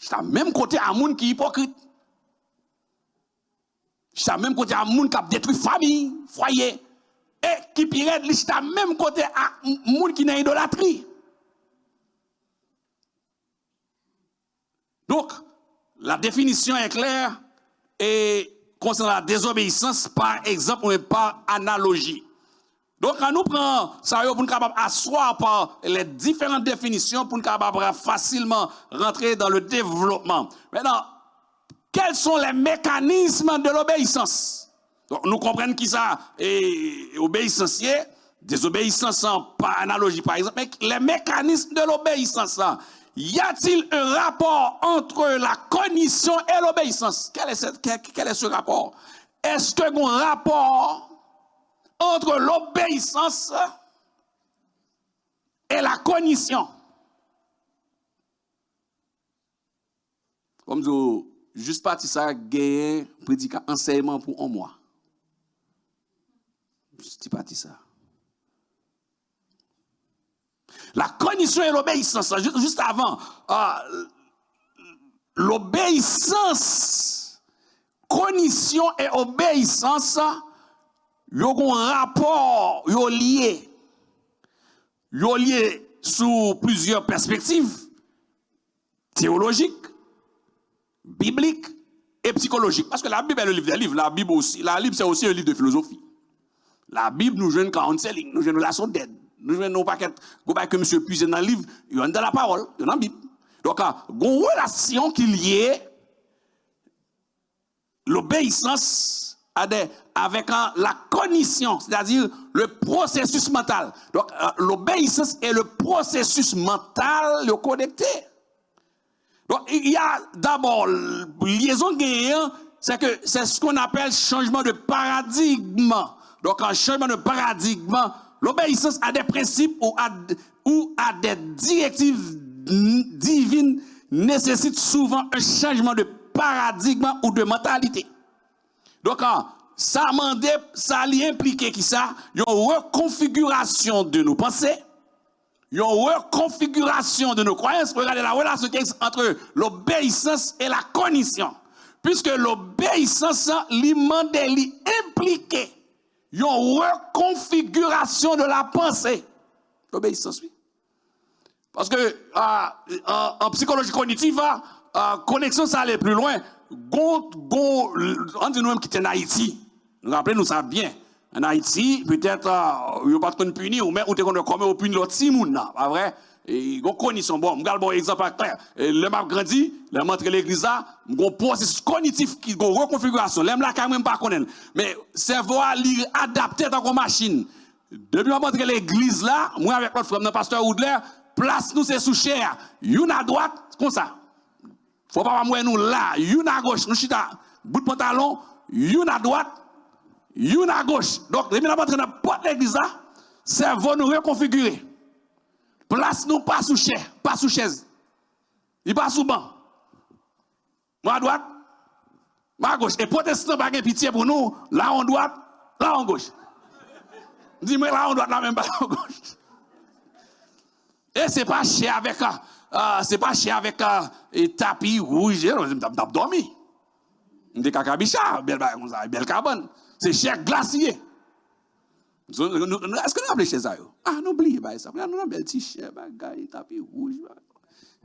Il est à même côté à moun qui est hypocrite. Il est à même côté à moun qui a détruit famille, foyer. Et qui pire, il est à même côté à moun qui n'a idolâtrie. Donc, la définition est claire et concernant la désobéissance, par exemple, ou par analogie. Donc, quand nous prenons ça pour nous capables asseoir par les différentes définitions pour nous capables facilement rentrer dans le développement. Maintenant, quels sont les mécanismes de l'obéissance? Donc, nous comprenons qui ça est obéissance, désobéissance par analogie, par exemple. Mais les mécanismes de l'obéissance, là, y a-t-il un rapport entre la cognition et l'obéissance? Quel est ce rapport? Est-ce qu'il y a un rapport entre l'obéissance et la cognition? Comme je juste parti ça, gagner prédicat enseignement pour un mois. Juste parti ça. La cognition et l'obéissance, juste avant, l'obéissance, cognition et obéissance, ils ont un rapport, ils sont liés sous plusieurs perspectives, théologiques, bibliques et psychologiques. Parce que la Bible est le livre des livres, la Bible c'est aussi un livre de philosophie. La Bible nous joue une counseling, nous joue une relation d'aide. Nous venons pas que monsieur puise dans le livre, il y a dans la parole, il y a dans la Bible. Donc, il y a une relation qui est liée l'obéissance avec la cognition, c'est-à-dire le processus mental. Donc, l'obéissance est le processus mental connecté. Donc, il y a d'abord liaison gagnante, c'est ce qu'on appelle changement de paradigme. Donc, un changement de paradigme, l'obéissance à des principes ou à des directives divines nécessite souvent un changement de paradigme ou de mentalité. Donc, ça implique qui ça? Une reconfiguration de nos pensées, une reconfiguration de nos croyances. Regardez la relation entre l'obéissance et la cognition. Puisque l'obéissance implique une reconfiguration de la pensée. L'obéissance, oui. Parce que en psychologie cognitive, connexion, ça allait plus loin. On dit nous-mêmes qui est en Haïti. Nous rappelons ça bien. En Haïti, peut-être, il n'y a pas de puni, ou même, ou tu es comme au puni l'autre si moun, pas vrai? et gon cognition bon m'gal bon exemple clair le m'a grandi le montre l'église là gon processus cognitif qui gon reconfiguration l'aime là quand même pas connaître mais cerveau a li adapté dans une machine depuis m'a montre l'église là moi avec notre frère pasteur Oudler place nous c'est sous chair une à droite comme ça faut pas moi nous là une à gauche nous chita bout de pantalon une à droite une à gauche donc depuis m'a montre dans porte l'église là cerveau nous reconfigurer. Place nous pas sous chaise, pas sous chaise. Il pas sous banc. Moi à droite, moi à gauche. Et protestant pas de pitié pour nous, là on droite, là on gauche. Dis-moi là on droite, là même pas à gauche. Et c'est pas cher avec tapis rouge, t'as dormi. Des cacabicha, belle cabane. C'est cher glacier. Est-ce que nous appelons chez ça? Ah, nous oublions ça. Nous avons un bel t-shirt, un tapis rouge,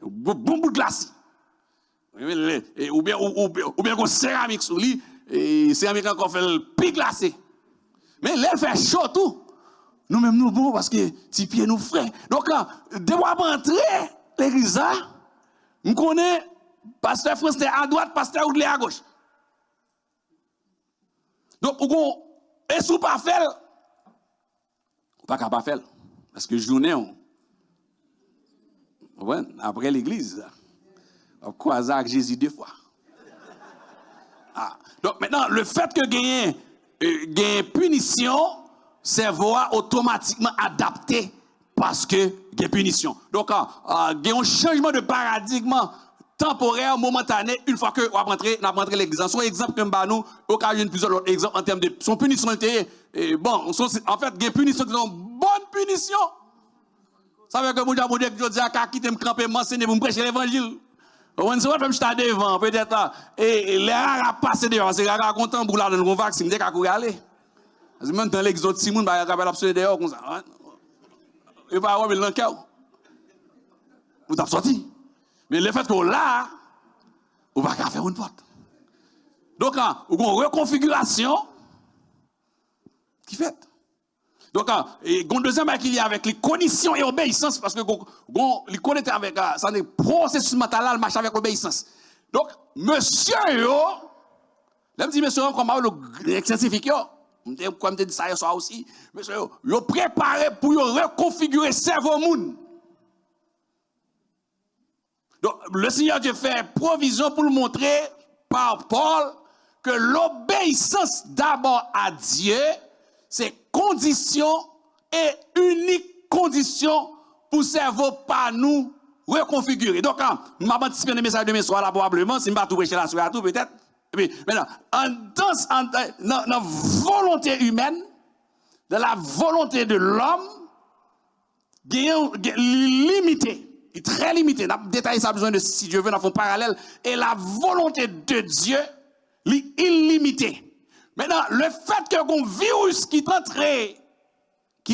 un bon bout de glace. Ou bien qu'on céramique sous lui, et céramique encore fait le pic glacé. Mais là, il fait chaud tout. Nous-mêmes, nous bon parce que si pieds nous frais. Donc, dès qu'on rentrer l'église, nous connaissons pasteur Français à droite, pasteur Oudlé à gauche. Donc, et si vous pas fait, pas capable de faire. Parce que journée, après l'église, on croise avec Jésus 2 fois. Ah. Donc maintenant, le fait que gagne punition, cerveau a automatiquement adapté parce que gagne punition. Donc, il y a un changement de paradigme temporaire, momentané, une fois que on rentre l'église. Son exemple que nous, occasionne plusieurs autres exemples en termes de son punition. Bon, en fait, il y a punition qui sont bonne punition. Ça veut dire que mon Dieu, je dis à quitter me camper, m'enseigner pour me prêcher l'évangile. On se voit même j'étais devant, peut-être, et les rares à passer devant, c'est rares content pour la donner un vaccin, dès qu'on aller. Parce que même dans l'exode, si moun, il y a un absolu dehors, comme ça. Il va avoir le cœur. Vous t'avez sorti. Mais le fait qu'on là, on va pas faire une porte. Donc, on a une reconfiguration qui fait. Donc, il y a un deuxième qu'il y a avec les conditions et obéissance, parce que les connaît avec ça, c'est processus mental, marche avec l'obéissance. Donc, monsieur, là, je dis, monsieur, comme le scientifique, comme je dis ça aussi, monsieur, vous préparé pour reconfigurer le cerveau monde. Donc, le Seigneur Dieu fait provision pour le montrer par Paul que l'obéissance d'abord à Dieu, c'est condition et unique condition pour le cerveau par nous reconfigurer. Donc, je vais anticiper le message de mes soirs là probablement, si je ne vais pas tout prêcher là sur tout peut-être. Et puis, maintenant, dans la volonté humaine, dans la volonté de l'homme, il est limité. Il est très limité. On a détaillé ça besoin de si Dieu veut, dans un parallèle. Et la volonté de Dieu, est illimitée. Maintenant, le fait que un virus qui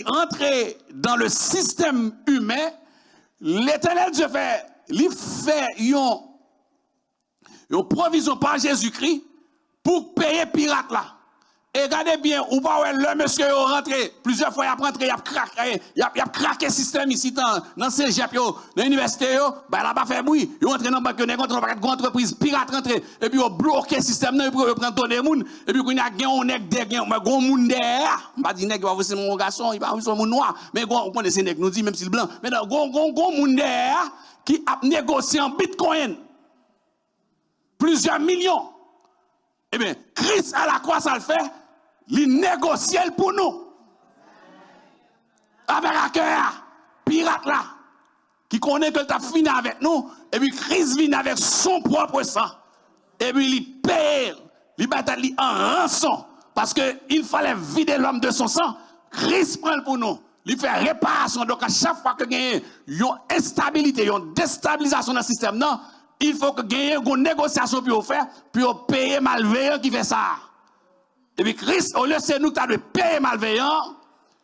entre dans le système humain, l'Éternel Dieu fait une provision par Jésus-Christ pour payer pirate là. Et regardez bien, ou pas le monsieur est rentré, plusieurs fois il a rentré, il a craqué le système ici dans le cégep, dans l'université, il n'a pas fait bruit. Il est rentré dans le banque, il a rentré dans entreprise, pirate rentré, et puis il a bloqué le système, il a pris tout le monde, et puis il a gagné un nègre derrière, mais il y a un monde derrière. Je ne vais pas dire nègre, c'est mon garçon, il va avoir un monde noir, mais on connaît ces nègres, nous dit même si c'est blanc. Mais il y a un monde derrière qui a négocié en bitcoin. Plusieurs millions. Eh bien, Christ à la croix, ça le fait. Il négocie pour nous. Avec un cœur, pirate là, qui connaît que tu as fini avec nous, et puis Christ vient avec son propre sang. Et puis il paye, il bataille en rançon, parce qu'il fallait vider l'homme de son sang. Christ prend pour nous. Il fait réparation. Donc à chaque fois que il y a une instabilité, une déstabilisation dans le système, non, il faut que gagner une négociation pour faire, pour payer malveillant qui fait ça. Et puis Christ, au lieu de nous, tu as de payer malveillant,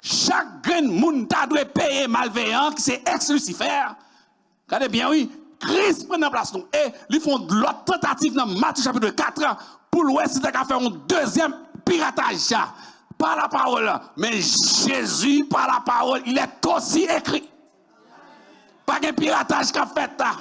chaque grain de monde doit payer malveillant, qui c'est ex-Lucifer. Regardez bien, oui, Christ prend la place. Et ils font de l'autre tentative dans Matthieu chapitre 4 pour l'ouest, c'est qu'à faire un deuxième piratage. Par la parole. Mais Jésus, par la parole, il est aussi écrit. Pas de piratage qu'a fait là.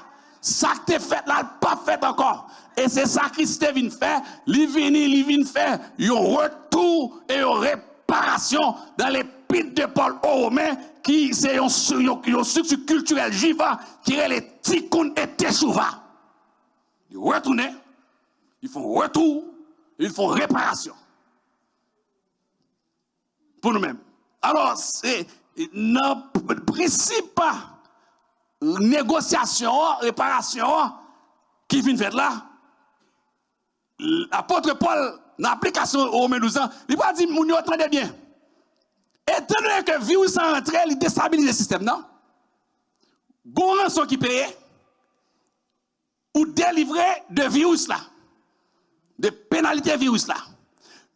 Ça que t'es fait là, pas fait encore. Et c'est ça que Christ vient faire. Il vient faire un retour et une réparation dans les pits de Paul aux Romains, qui c'est une structure culturelle juive qui est les Tikkun et Teshuvah. Ils retournent, ils font retour, ils font réparation. Pour nous-mêmes. Alors, c'est le principe négociation, réparation qui vient faire là. L'apôtre Paul, dans l'application aux Romains 12 ans, il va dire, vous entendez bien. Étant donné que le virus est entré, il déstabilise le système, non? Bon rançon qui paye, ou délivrer de virus là, de pénalité virus là.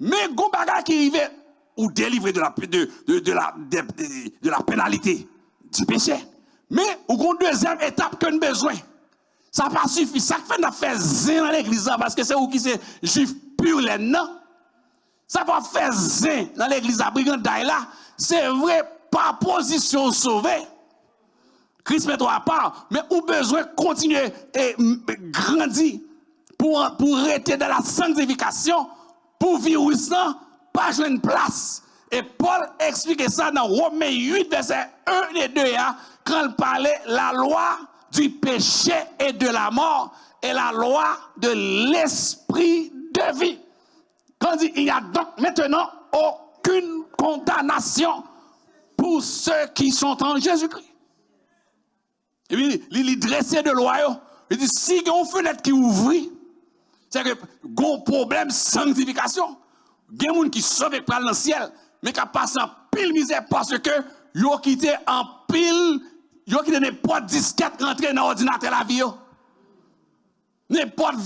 Mais bon bagage qui arrive, ou délivrer de la pénalité du péché. Mais ou une deuxième étape que nous avons besoin. Ça n'a pas suffi. Ça fait nous faire zin dans l'église parce que c'est où qui c'est juif pur les non. Ça va faire zin dans l'église à brigandaille là. C'est vrai, pas position sauvée. Christ met à part, mais ou besoin de continuer et grandir pour rester dans la sanctification, pour vivre ça, pas jouer une place. Et Paul explique ça dans Romains 8, verset 1 et 2, quand il parlait la loi du péché et de la mort et la loi de l'esprit de vie. Quand il dit, il n'y a donc maintenant aucune condamnation pour ceux qui sont en Jésus-Christ. Et puis, il dressait de loi. Il dit, si il y a une fenêtre qui ouvre, c'est que il y a un problème de sanctification. Il y a des gens qui sauvent par le ciel, mais qui passent en pile misère parce que ils ont quitté en pile, ils ont quitté n'importe disquette rentrer dans l'ordinateur la vie. N'importe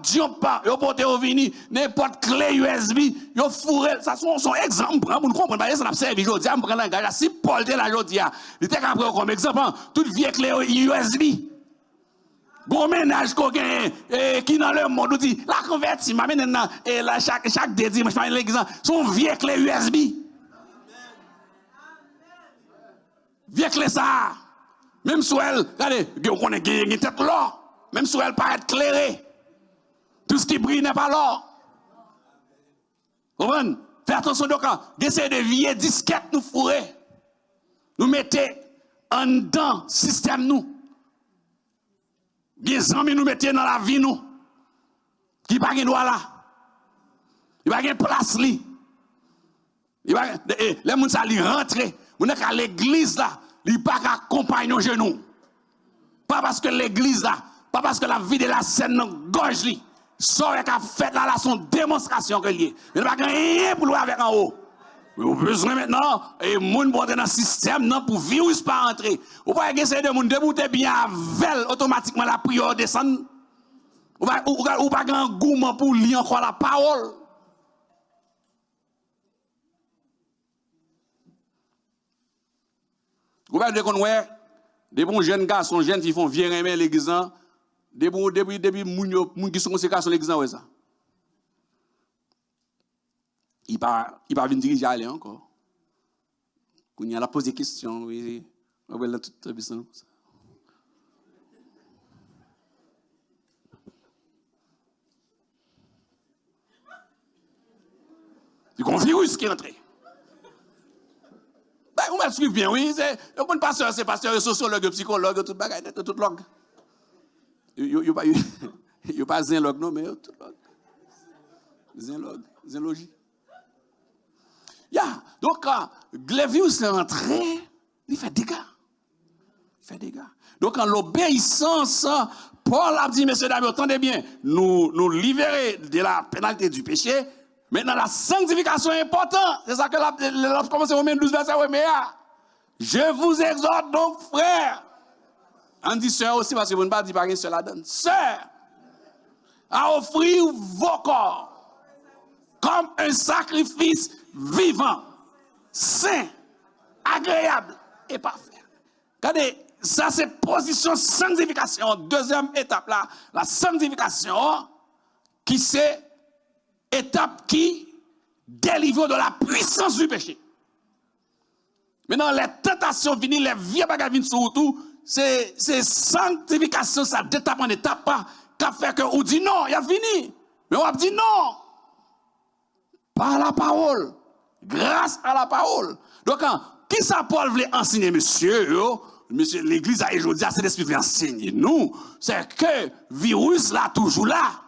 jumpa, ils ont porté au vini, n'importe clé USB, ils ont fourré. Ça sont exemples, pour nous comprendre. Ça n'a pas servi aujourd'hui, on prend l'engagement. Si Paul était là aujourd'hui, il était capable comme exemple, toute vieille clé USB. Bon ménage qu'on gagne, qui dans le monde, dit, la convertie, m'amène dans, et là, chaque dédié, je parle l'exemple, son vieille clé USB. Vieille clé ça. Même si elle, regardez, on est une tête là. Même si elle paraît éclairée, tout ce qui brille n'est pas l'or. Vous comprenez? Faites attention donc, essayez de vieilles disquettes nous fourrer. Nous mettez en dedans système nous. Des amis nous mettez dans la vie nous. Qui pas de droit là. Il pas de place li. Les gens qui rentrent, vous n'êtes qu'à l'église là, ils pas accompagner aux genoux. Pas parce que l'église là, pas parce que la vie de la scène non gorge li. Ça qu'a fait là son démonstration que lié. Il pas rien pour avec en haut. Vous avez besoin maintenant et moun pour entrer dans le système non pour virus pas entrer. Ou pas essayer de moun débouter bien avec automatiquement la prière descend. Ou pas grand gourmand pour lire encore la parole. Vous voyez des bons jeunes garçons, jeunes qui font vieux aimer l'église. Des bons moun qui sont conséquents sur l'église ouais ça. Il pas venir diriger aller encore. Quand il a posé des questions, oui, on va là tout ça. Du virus qui est entré. Ben, on va suivre bien, oui. Le bon pasteur, c'est pasteur, sociologue, psychologue, tout bagage, tout log. Il n'y a pas un log, non, mais tout log. Zélogie. Donc, le virus est entré, il fait dégâts. Donc, en l'obéissance, Paul a dit, messieurs, dames, entendez bien, nous libérer de la pénalité du péché. Maintenant, la sanctification est importante. C'est ça que l'on commence à Romains 12, verset 8. Mais je vous exhorte donc, frères. On dit sœur aussi, parce que vous ne pas dire pas une seule la donne. Sœur, à offrir vos corps comme un sacrifice vivant, saint, agréable et parfait. Regardez, ça c'est position sanctification. Deuxième étape là, la sanctification, qui c'est étape qui délivre de la puissance du péché. Maintenant, les tentations viennent, les vieux bagages viennent sur tout, c'est sanctification, ça d'étape en étape, qui fait que on dit non, il a fini. Mais on a dit non. Par la parole. Grâce à la parole. Donc, qui ça Paul voulait enseigner, monsieur? Monsieur, l'église a aujourd'hui, c'est l'esprit qui enseigne nous. C'est que le virus là, toujours là.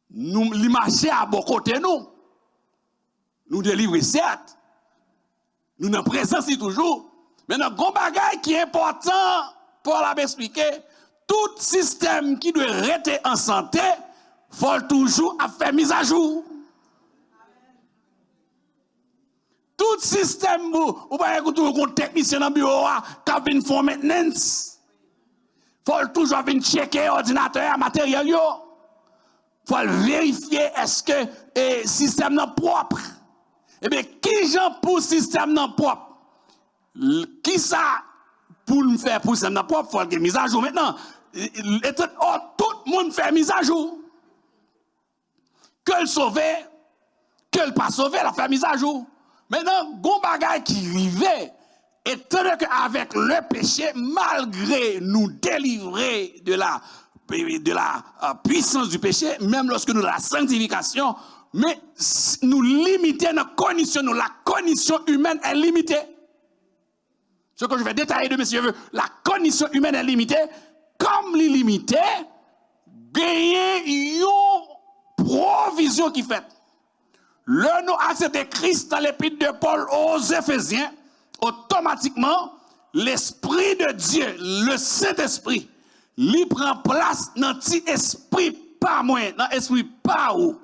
Nous l'imaginer à bon côté, nous. Nous délivrer, certes. Nous sommes présents toujours. Mais notre grand bagage qui est important, pour l'expliquer, tout système qui doit rester en santé, il faut toujours faire mise à jour. Tout système, vous pouvez écouter un technicien dans le bureau qui a une fonds maintenance. Il faut toujours venir checker l'ordinateur, matériel. Il faut vérifier est-ce que le système est propre. Eh bien, qui j'en pour le système non propre? Qui ça pour me faire pour le système non propre? Il faut qu'il y ait mise à jour maintenant. Tout le monde fait mise à jour. Que le sauver, que le pas sauver, la fait mise à jour. Maintenant, gon bagay qui arrivait, étant donné qu'avec le péché, malgré nous délivrer de la puissance du péché, même lorsque nous avons la sanctification, mais nous limiter notre condition, la condition humaine est limitée. Ce que je vais détailler de messieurs, la condition humaine est limitée. Comme les limitée, gagner une provision qui fait. Le nous accepter Christ dans l'épître de Paul aux Éphésiens, automatiquement, l'Esprit de Dieu, le Saint-Esprit, lui prend place dans petit esprit pas moins, dans l'esprit pas où.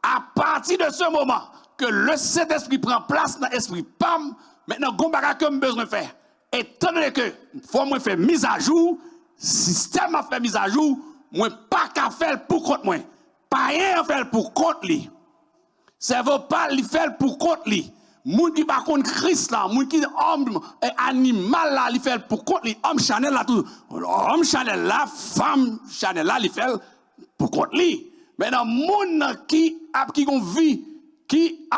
À partir de ce moment que le Saint-Esprit prend place dans l'esprit PAM, maintenant, Gombaga comme besoin de faire. Étant donné que faut moi faire mise à jour, système a fait mise à jour, moi pas qu'à faire pour compte moi. Pas rien à faire pour compte lui. Ça veut pas lui faire pour compte lui. Moun qui par contre Christ là, moun qui homme animal là, lui fait pour compte lui, homme Chanel là tout. Homme Chanel là, femme Chanel là, lui fait pour compte lui. Maintenant moun qui ont vie qui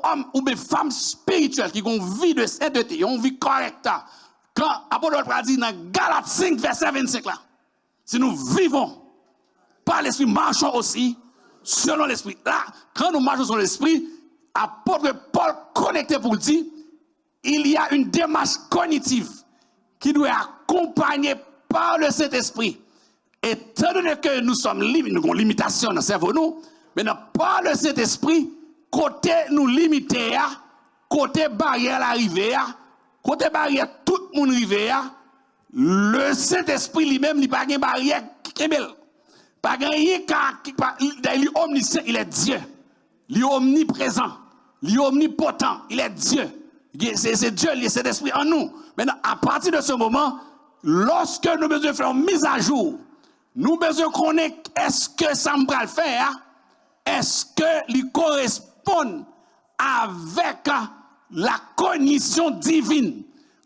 homme ou des femmes spirituelles qui ont vie de sainteté, ont vie correcte. Quand Apôtre Paul dit dans Galates 5 verset 25 là, si nous vivons par l'esprit, marchons aussi selon l'esprit. Là, quand nous marchons selon l'esprit, Apôtre Paul connecté pour dire, il y a une démarche cognitive qui doit accompagner par le Saint-Esprit. Étant donné que nous sommes limités, nous avons une limitation dans le cerveau, nous, mais par le Saint-Esprit, côté nous limiter, côté barrière l'arrivée, côté barrière tout le monde arrivé, le Saint-Esprit lui-même, il n'y a pas de barrière qui est belle. Pas de il est omniscient, il est Dieu. Il est omniprésent, il est omnipotent, il est Dieu. C'est Dieu, il est cet esprit en nous. Maintenant, à partir de ce moment, lorsque nous besoin faire une mise à jour, nous besoin connaître est-ce que ça me va le faire, est-ce que il correspond avec la cognition divine.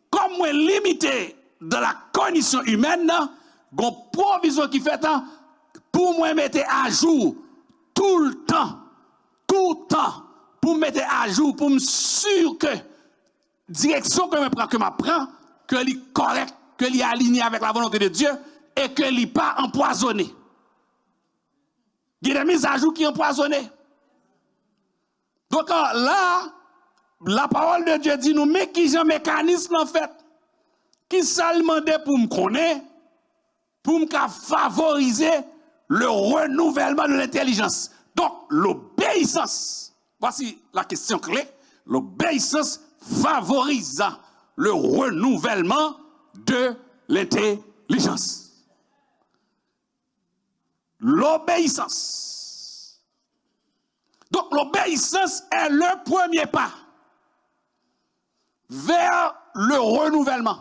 Comme on est limité dans la cognition humaine, bon provision qui fait pour moi mettre à jour tout le temps, pour mettre à jour, pour me sûr que direction que je prends, que elle est correcte, que elle est alignée avec la volonté de Dieu et que elle n'est pas empoisonnée. Il y a des mises à jour qui sont empoisonnées. Donc là, la parole de Dieu dit nous, mais qui j'ai un mécanisme en fait, qui ça demandé pour me connaître, pour me favoriser le renouvellement de l'intelligence. Donc, l'obéissance, voici la question clé, l'obéissance favorise le renouvellement de l'intelligence. L'obéissance. Donc, l'obéissance est le premier pas vers le renouvellement.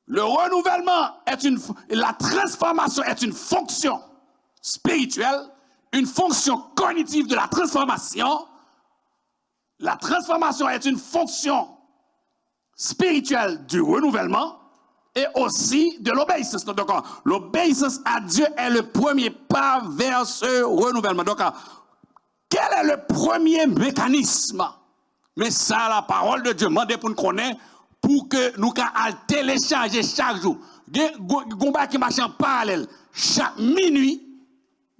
Le renouvellement est la transformation est une fonction spirituelle, une fonction cognitive de la transformation. La transformation est une fonction spirituelle du renouvellement et aussi de l'obéissance. Donc, l'obéissance à Dieu est le premier pas vers ce renouvellement. Donc, quel est le premier mécanisme? Mais ça, la parole de Dieu m'a dit pour nous connaître, pour que nous télécharger chaque jour. Gomba qui marche en parallèle. Chaque minuit,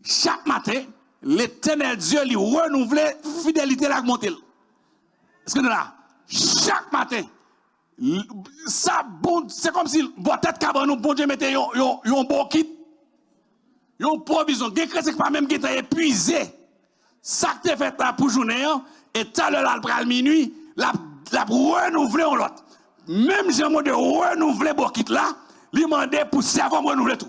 chaque matin, l'Éternel Dieu lui renouvelle fidélité la montée. Est-ce que nous là? Chaque matin. Ça, bon, c'est comme si, bon, tête cabane, nous, bon Dieu, mettez un bon kit. Yon provision. Gen chrétien pas même qui est épuisé. Ça que tu fait là pour journée, et tout à l'heure, là, le minuit, la renouveler l'autre. Même j'ai demandé de renouveler bon kit là, il m'a demandé pour cerveau renouveler tout.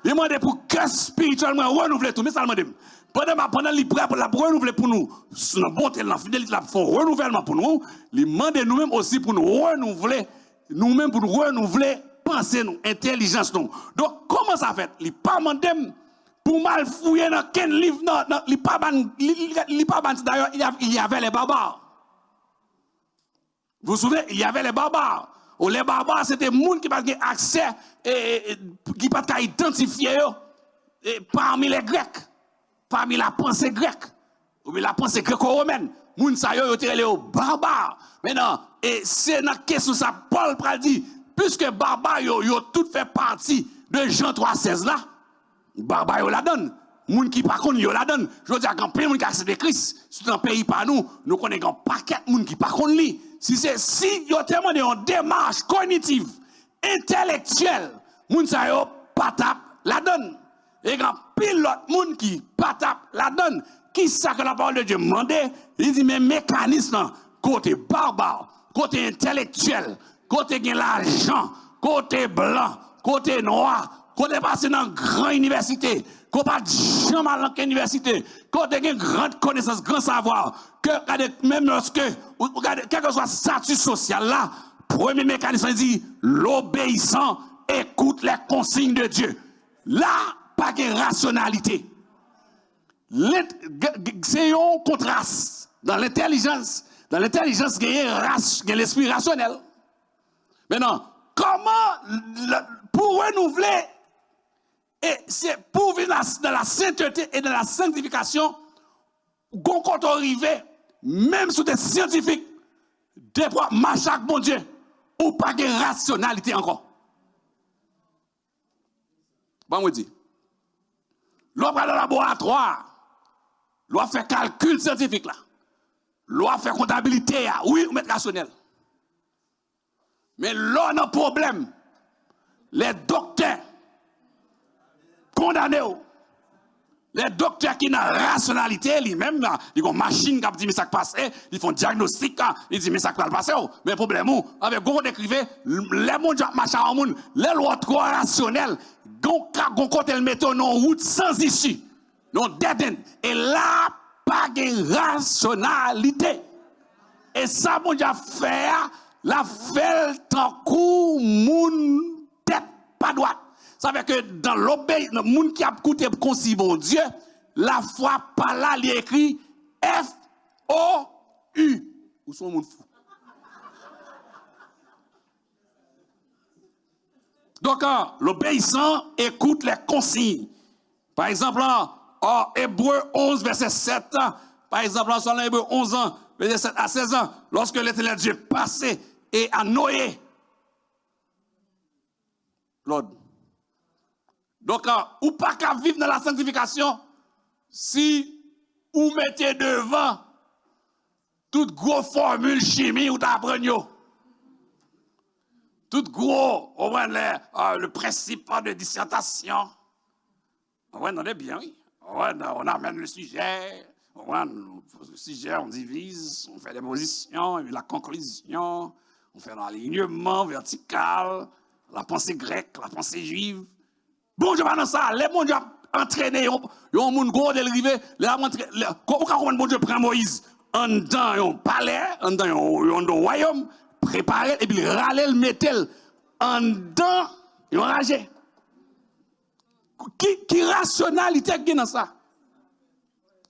Il m'a demandé pour cœur spirituellement renouveler tout. Mais ça, il m'a demandé. Pendant les prêts pour la renouveler pour nous, sur la bonté, la fidélité, la font renouvellement pour nous, il m'a demandé nous-mêmes aussi pour nous renouveler, nous-mêmes pour nous renouveler, penser nous, intelligence nous. Donc, comment ça fait? Il pas demandé pour mal fouiller dans quel livre, il pas d'ailleurs, il y avait les barbares. Vous vous souvenez, il y avait les barbares. Les barbares, c'était des gens qui n'avaient pas accès, qui n'avaient pas identifier parmi les Grecs, parmi la pensée grecque, ou la pensée gréco-romaine. Les gens étaient les barbares. Maintenant, et c'est dans la question ça, Paul pral dit, puisque barbares, ils ont tout fait partie de Jean 3,16 là, barbares, ils la donnent. Les gens qui ne connaissent pas, ils la donnent. Je veux dire, quand plein de gens qui acceptent Christ, c'est un pays par nous, nous connaissons un paquet de gens qui ne connaissent pas. Si vous avez tellement une démarche cognitive, intellectuelle, moun sa yo patap la donne. Et quand pile l'autre moun qui patap la donne, qui ça que la parole de Dieu demande, il dit mais mécanisme côté barbare, côté intellectuel, côté gen l'argent, côté blanc, côté noir, côté passé dans grande université, côté pas jamais mal dans université, côté gen grande connaissance, grand savoir, que même lorsque quel que soit le statut social là, premier mécanisme dit l'obéissant écoute les consignes de Dieu. Là, pas de rationalité. C'est un contraste. Dans l'intelligence, il y a l'esprit rationnel. Maintenant, comment, pour renouveler, et c'est pour vivre dans la sainteté et dans la sanctification, quand on arrive, même sous des scientifiques, des fois, machaque bon Dieu, ou pas de rationalité encore. Bon, me dit, l'on va dans le laboratoire, l'on fait calcul scientifique là, l'on fait comptabilité, oui, on met rationnel. Mais l'on a un problème, les docteurs condamnés, les docteurs qui ont la rationalité, ils-mêmes, ils ont une machine qui dit mais ça passe, ils font diagnostic, ils disent mais ça va passer. Mais le problème, avec gros écrivain, les mondes marchent en monde, les lois trop rationnelles, gon côté le mettre en route sans issue, non dead end. Et là, pas de rationalité. Et ça, mon Dieu, faire, la fait tant coup, moun tête pas droite. Ça veut dire que dans l'obéissance, le monde qui a écouté conseil bon Dieu, la foi par là, il écrit F-O-U. Où sont les gens fous? Donc, l'obéissant écoute les consignes. Par exemple, en Hébreu 11, verset 7, par exemple, en Hébreu 11 ans, verset 7 à 16 ans, lorsque l'Éternel Dieu passait et a Noé, l'ordre. Donc, ou pas qu'à vivre dans la sanctification si vous mettez devant toute grosse formule chimie ou d'apprenez. Tout gros, le principe de dissertation. On est bien, oui. On amène le sujet, on divise, on fait des positions, et la conclusion, on fait l'alignement vertical, la pensée grecque, la pensée juive. Bon Dieu, dans ça, les bon Dieu entraîné, ils ont un gros dérivé, comment bon Dieu prend Moïse en dans un palais, en dans un royaume, préparé, et puis râler, le mettre en dans un ragé. Qui rationalité est dans ça?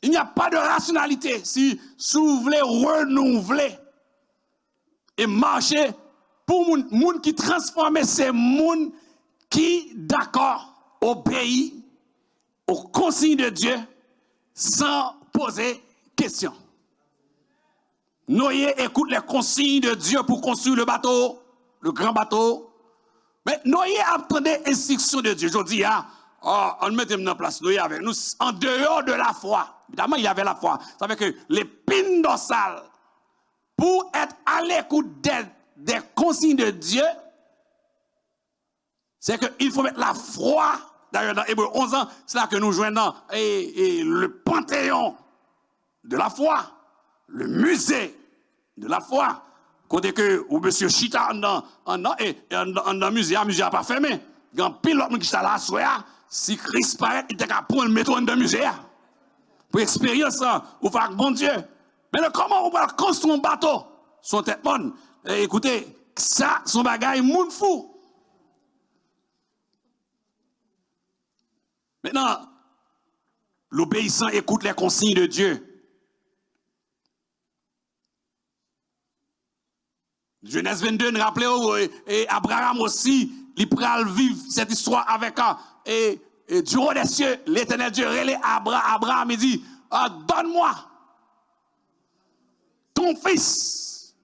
Il n'y a pas de rationalité si vous voulez renouveler et marcher pour les gens qui transforment ces gens qui, d'accord, obéissent aux consignes de Dieu sans poser question. Noé écoute les consignes de Dieu pour construire le bateau. le grand bateau. Mais Noé attendait instruction de Dieu. Je dis, on met en place Noé avec nous en dehors de la foi. Évidemment, il y avait la foi. Ça veut dire que l'épine dorsale, pour être à l'écoute des consignes de Dieu, c'est qu'il faut mettre la foi. D'ailleurs, dans Hébreux 11 ans, c'est là que nous joignons le panthéon de la foi, le musée de la foi. Côté que, ou monsieur Chita, dans le musée, le musée n'a pas fermé. Quand pilote qui est là, si Christ paraît, il était qu'à prendre le métro dans le musée. Pour expérience, ou faire bon Dieu. Mais comment on va construire un bateau? Son tête bonne. Écoutez, ça, son bagage, moun fou. Maintenant, l'obéissant écoute les consignes de Dieu. Genèse 22, nous rappelons, et Abraham aussi, il pral vivre cette histoire avec et du haut des cieux, l'éternel Dieu relève Abraham et dit, donne-moi ton fils,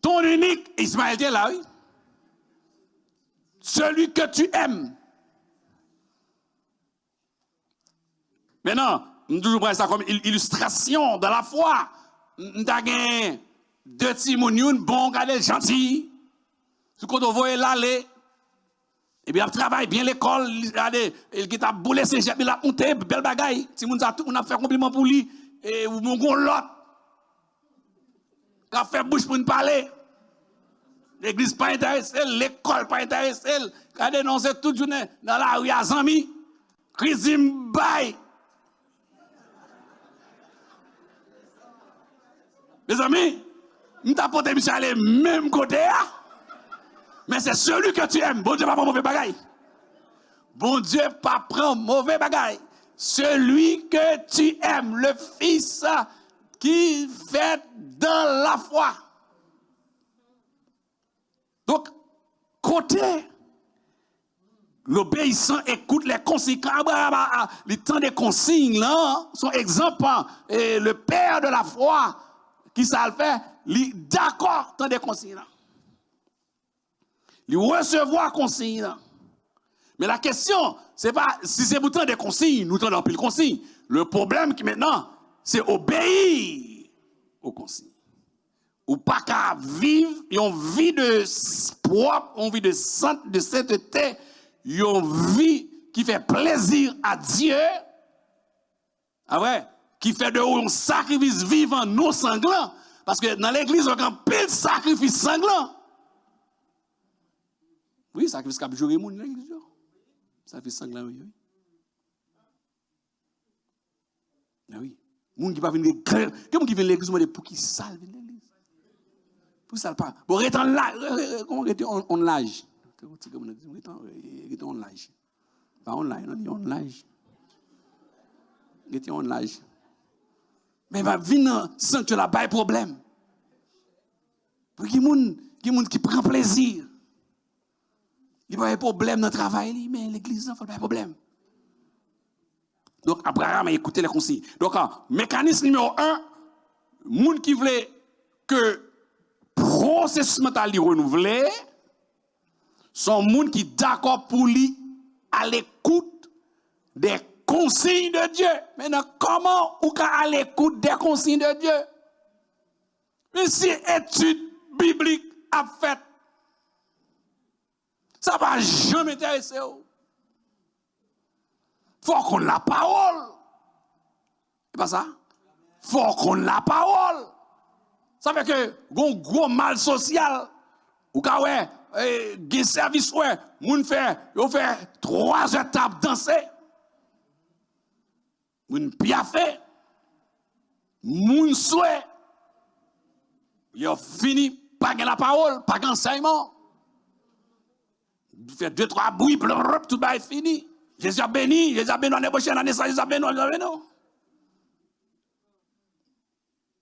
ton unique, Ismaël était là, oui, celui que tu aimes. Maintenant, nous toujours prenons ça comme illustration de la foi. Nous avons deux petits mounioun, bon, regardez, gentil. Tout quand on voit l'aller, et bien, il travaille bien l'école, regardez, il a boulé ses jets, il a monté, belle bagaille. Si on a fait compliment pour lui, et on a l'autre, qui a fait bouche pour nous parler. L'église pas intéressée, l'école pas intéressée. Regardez, non, c'est toute journée dans la rue à Zami. Krizim Bay. Mes amis, nous t'apportons monsieur aller même côté, mais c'est celui que tu aimes. Bon Dieu, pas prendre mauvais bagaille. Bon Dieu, pas prendre mauvais bagaille. Celui que tu aimes, le Fils qui fait dans la foi. Donc, côté, l'obéissant écoute les consignes. Abraham, les temps des consignes, là, son exemple, et le père de la foi, qui ça le fait, il d'accord dans des consignes. Il recevoir consignes. Mais la question, c'est pas si c'est pour des consignes, nous tendons pile consignes. Le problème qui maintenant, c'est obéir aux consignes. Ou pas qu'à vivre une vie de propre, une vie de sainteté, une vie qui fait plaisir à Dieu. Ah ouais? Qui fait de vous un sacrifice vivant, non sanglant. Parce que dans l'église, on a un pile sacrifice sanglant. Oui, sacrifice qui a joué dans l'église. Sacrifice sanglant, oui. Ah oui. Moun qui va venir l'église. Quel monde qui vient l'église, pour qui salve l'église? Pour ça pas. Bon, rete en l'âge. Comment rete en l'âge? Rete en l'âge. Pas en l'âge, on dit en l'âge. Rete en l'âge. Mais va venir sans que la baille problème. Pour qui moun qui prend plaisir. Il n'y a pas de problème dans le travail, mais l'église, il n'y a pas de problème. Donc, Abraham a écouté les consignes. Donc, mécanisme numéro 1, moun qui voulait que processus mental li renouvelé, sont moun qui d'accord pour lui à l'écoute des consignes de Dieu. Maintenant, comment ou à l'écoute des consignes de Dieu? Mais si étude biblique a fait, ça ne va jamais intéresser. Faut qu'on ait la parole. C'est pas ça? Faut qu'on ait la parole. Ça fait que, gros mal social, ou quand ouais, gen service ouais, moun fait 3 étapes danser. Moun piafé, moun souhait. Yo fini, pas gen la parole, pas d'enseignement. Fait 2-3 bruits, tout va fini. Jésus a béni, l'année prochaine, l'année ça, Jésus a béni,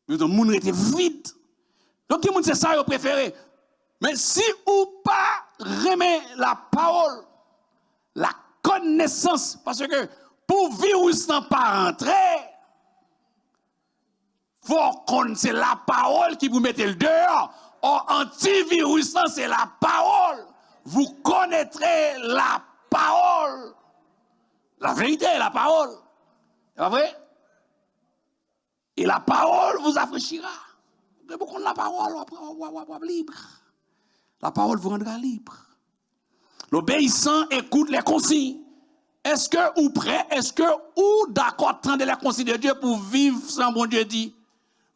Mais le monde était vide. Donc, le monde, c'est ça, vous préférez. Mais si ou pas remet la parole, la connaissance, parce que pour virus n'a pas rentrer, faut qu'on c'est la parole qui vous mette le dehors. Or, antivirus, c'est la parole. Vous connaîtrez la parole. La vérité est la parole. C'est pas vrai? Et la parole vous affranchira. Vous connaissez la parole, vous libre. La parole vous rendra libre. L'obéissant écoute les consignes. Est-ce que ou prêt, est-ce que ou d'accord attendre les consignes de Dieu pour vivre sans bon Dieu dit?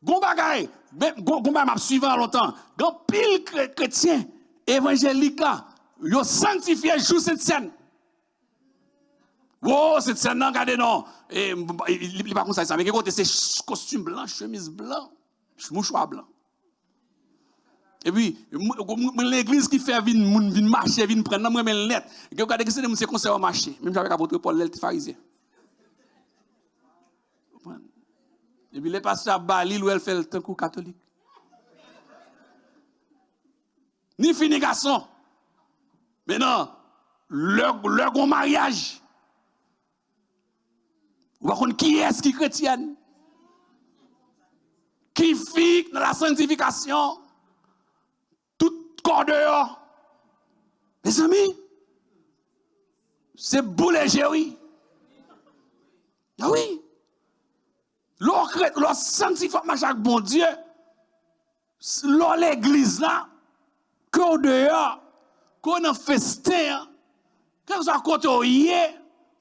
Gon bagay, gon m'a suivant longtemps. Gon pile chrétien évangélique là, yo sanctifié jour cette scène. Oh, cette scène là, regardez non. Et il pas comme ça, mais côté c'est costume blanc, chemise blanc, mouchoir blanc. Et puis, l'église qui fait vin marcher, vin prendre, moi, mes lettres. Et regardez que c'est conseil au marché. Même avec l'apôtre Paul, l'être pharisien. Et puis, les pasteurs Bali, où elle fait le temps catholique. Ni fini garçon. Maintenant, leur bon mariage. Vous voyez qui est-ce qui est chrétienne? Qui vit dans la sanctification? Corps dehors. Mes amis, c'est boulet oui. Ah oui. L'or sanctifie chaque bon Dieu. L'or l'église là, corps dehors, qu'on a festin, quand ça côté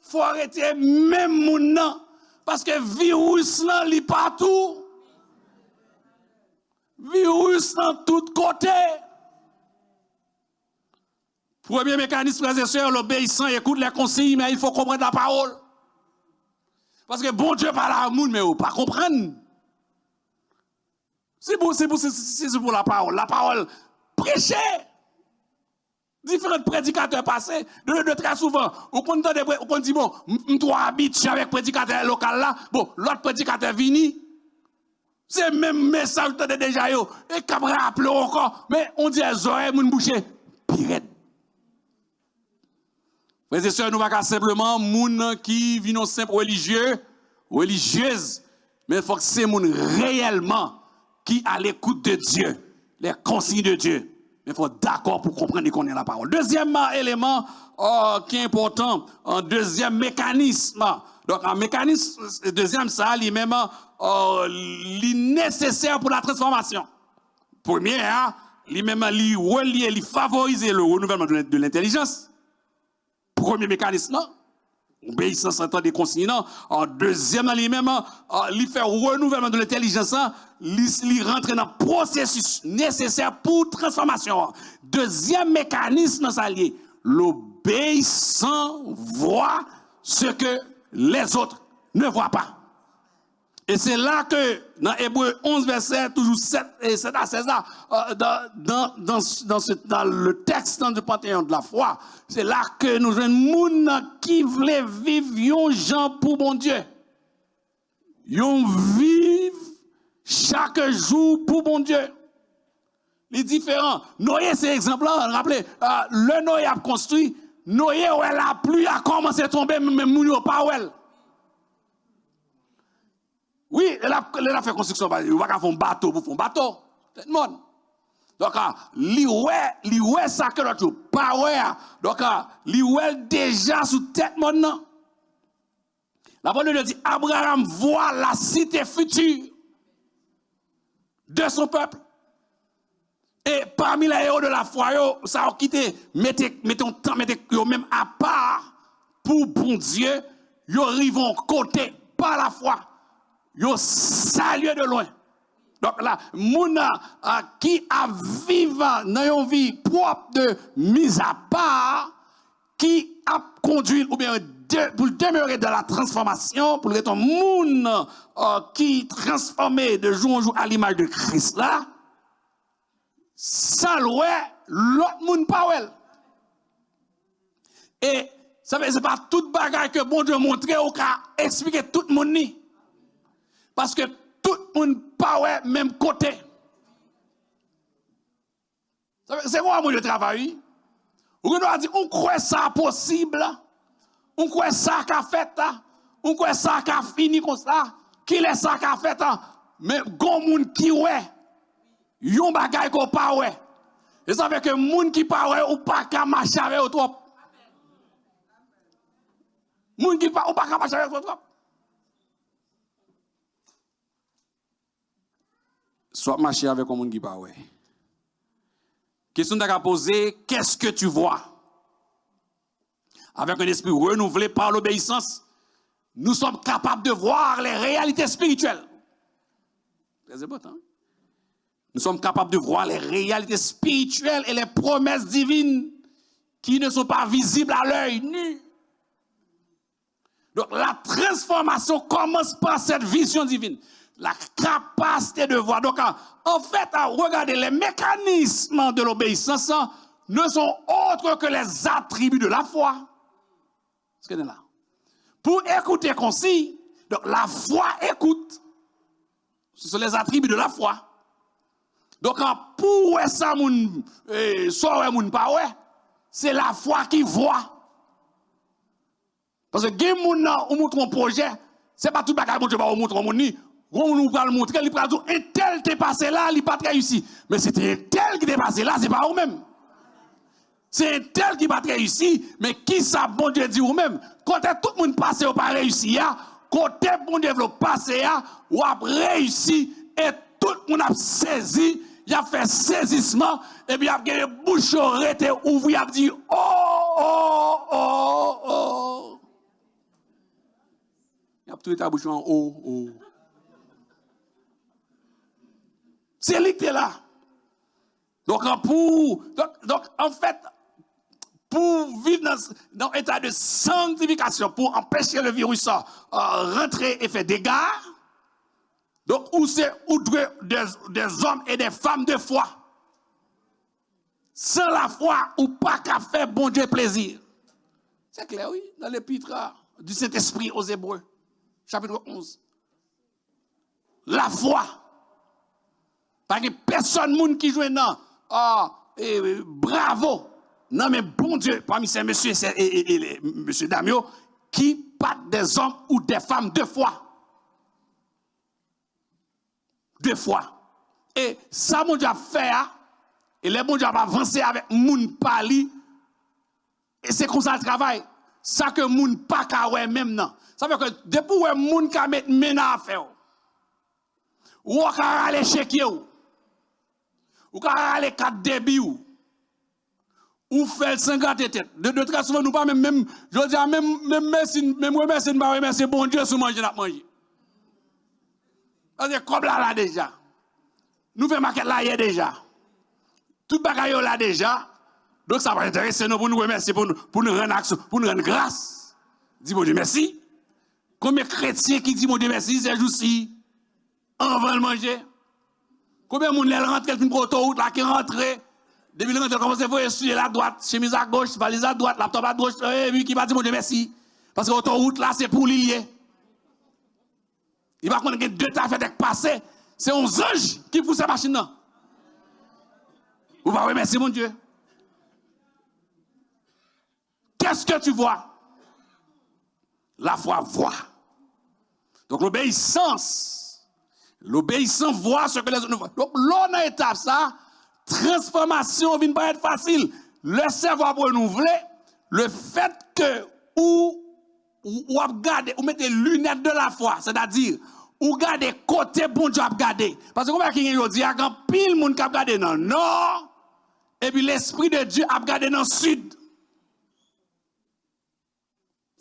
faut arrêter même moun nan parce que virus là li partout. Virus dans tout côté. Premier mécanisme, frères et sœurs, l'obéissant écoute les consignes, mais il faut comprendre la parole. Parce que bon Dieu parle à monde, mais vous ne pas comprendre. C'est pour la parole. La parole, prêchez. Différents prédicateurs passés, de très souvent, on dit, bon, je dois habituer avec le prédicateur local là, bon, l'autre prédicateur vini. C'est le même message que déjà yo. Et qu'on rappelle encore, mais on dit, Zoé, mon boucher, pirate. Frères et sœurs, nous ne pas simplement moun qui vient simple religieux, religieuse, mais il faut que c'est moun réellement qui à l'écoute de Dieu, les consignes de Dieu. Mais il faut d'accord pour comprendre qu'on est la parole. Deuxième élément qui est important, un deuxième mécanisme. Donc un mécanisme, deuxième ça, lui-même, nécessaire pour la transformation. Premier, lui-même, il favorise le renouvellement de l'intelligence. Premier mécanisme, obéissance en temps des consignes. En deuxième, lui-même, il fait renouvellement de l'intelligence, il rentre dans le processus nécessaire pour transformation. Deuxième mécanisme, ça lié, l'obéissant voit ce que les autres ne voient pas. Et c'est là que, dans Hébreux 11, verset, toujours 7 à 16, dans le texte du Panthéon de la foi, c'est là que nous avons des gens qui veulent vivre gens pour bon Dieu. Ils vivent chaque jour pour bon Dieu. Les différents. Noé, c'est exemple-là. Rappelez, le Noé a construit. Noé, où la pluie a commencé à tomber, mais moun pas où elle. Oui, elle a fait construction, il va faire un bateau pour faire un bateau. Tout le monde. Donc, li ouais ça que l'autre pas ouais. Donc, li ouais déjà sous tête maintenant. La parole de Dieu dit, Abraham voit la cité future de son peuple. Et parmi les héros de la foi, ça a quitté, mettons temps, mettez même à part pour bon Dieu, ils arrivent côté par la foi. Yo salué de loin. Donc là, mouna qui a vivant dans une vie propre de mise à part, qui a conduit ou bien pour demeurer dans la transformation, pour être un monde qui transformé de jour en jour à l'image de Christ là, ça l'autre monde pas well. Et ça c'est pas toute bagarre que bon Dieu montre ou qu'a expliquer tout le monde ni. Parce que tout le monde pas même côté. C'est quoi mon travail? On doit dire, on croit ça possible. On croit ça qu'a fait. On croit ça qu'a fini comme ça. Qui est ça qu'a fait. Mais gon moun qui ouais. yon bagay qu'on pas ouais. Et ça fait que moun qui pas ouais ou pas ka marcher avec ou trop. Moun qui pas ou pas ka marcher avec ou trop. Soit marcher avec un moun qui pas ouais. Question à poser, qu'est-ce que tu vois? Avec un esprit renouvelé par l'obéissance, nous sommes capables de voir les réalités spirituelles. Très important. Nous sommes capables de voir les réalités spirituelles et les promesses divines qui ne sont pas visibles à l'œil nu. Donc la transformation commence par cette vision divine. La capacité de voir. Donc en fait, regardez, les mécanismes de l'obéissance ne sont autres que les attributs de la foi. Ce que est là. Pour écouter concis, donc la foi écoute. Ce sont les attributs de la foi. Donc pour ça moun soit moun pas ouais, c'est la foi qui voit. Parce que gen moun nan ou montre un projet, c'est pas tout bagay bon Dieu va montrer moun ni. On nous va le montrer, il va dire un tel t'est passé là, il pas réussi. Mais c'était un tel qui t'est passé là, c'est pas vous même. C'est un tel qui va réussi, mais qui ça bon Dieu dit ou même. Quand tout le monde passe ou pas réussi, quand bon Dieu veut passer ou a réussi et tout le monde a saisi, il a fait saisissement et puis il a gagné bouche oreille ouvri, il a dit oh. Il a tout été bouche en oh. C'est lui qui est là. Donc en fait, pour vivre dans un état de sanctification, pour empêcher le virus à rentrer et faire des dégâts, donc où c'est des hommes et des femmes de foi. Sans la foi, ou pas qu'à faire bon Dieu plaisir. C'est clair, oui, dans l'épître du Saint-Esprit aux Hébreux, chapitre 11. La foi. Parce que personne moun qui joue dans bravo. Non mais bon Dieu, parmi ces messieurs et monsieur Damio, qui battent des hommes ou des femmes de foi. De foi. Et ça mon Dieu a fait, et les bon Dieu a avancé avec moun pali, et c'est comme ça le travail. Ça que moun pas ka ouais même non. Ça veut dire que depuis où moun ka mettre mena à faire. Ou ka aller checker ou ka aller 4 débit ou faire 50 têtes. De très souvent nous pas même je dis même merci pas remercier bon Dieu sur manger n'a manger. Parce que comme là déjà. Nous faisons maquette là hier déjà. Tout bagaille là déjà. Donc ça va intéresser nous pour nous remercier pour nous rendre action, pour nous rendre grâce. Dis bon Dieu merci. Combien de chrétiens qui disent bon Dieu merci ces jours-ci avant de manger? Combien de monde rentre quelqu'un pour autoroute là qui rentre depuis le rentre commence à voir essuyer la droite, chemise à gauche, valise à droite, laptop à gauche, et lui qui va dire mon Dieu merci parce que l'autoroute là c'est pour lier. Il va connaître que 2 tas fait passer, c'est un ange qui pousse la machine là. Vous va remercier mon Dieu. Qu'est-ce que tu vois? La foi voit. Donc l'obéissance voit ce que les autres voient. Donc l'on a étape ça, transformation vient pas être facile. Le cerveau va renouveler, le fait que ou regardez, ou mettez lunettes de la foi, c'est-à-dire ou regardez côté bon Dieu à regarder. Parce que comment qui dit quand pile monde qui regarder dans le nord et puis l'esprit de Dieu a regardé dans le sud.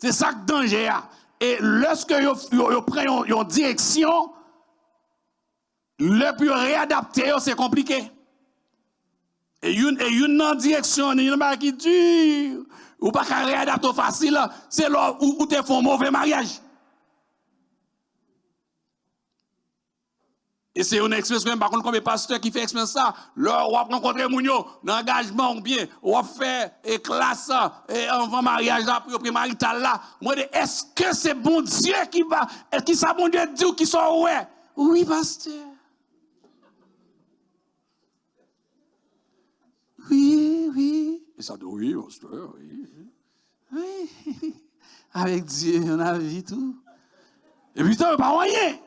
C'est ça que danger a. Et lorsque vous prenez une direction, le plus réadapter c'est compliqué. Et une direction, une qui dure, ou pas qu'à réadapter facile, c'est là où tu fais un mauvais mariage. Et c'est une expression, par contre, comme les pasteurs qui fait expérience ça, là, on va rencontrer Mounio, dans l'engagement, ou bien, on va faire classe, et avant mariage, là, puis marital là. Moi, est-ce que c'est bon Dieu qui va, est-ce que ça bon Dieu dit ou qui sont ouais? Oui, pasteur. Oui. Et ça dit, oui, pasteur, oui. Avec Dieu, on a vu tout. Et puis, ça ne veut pas rien.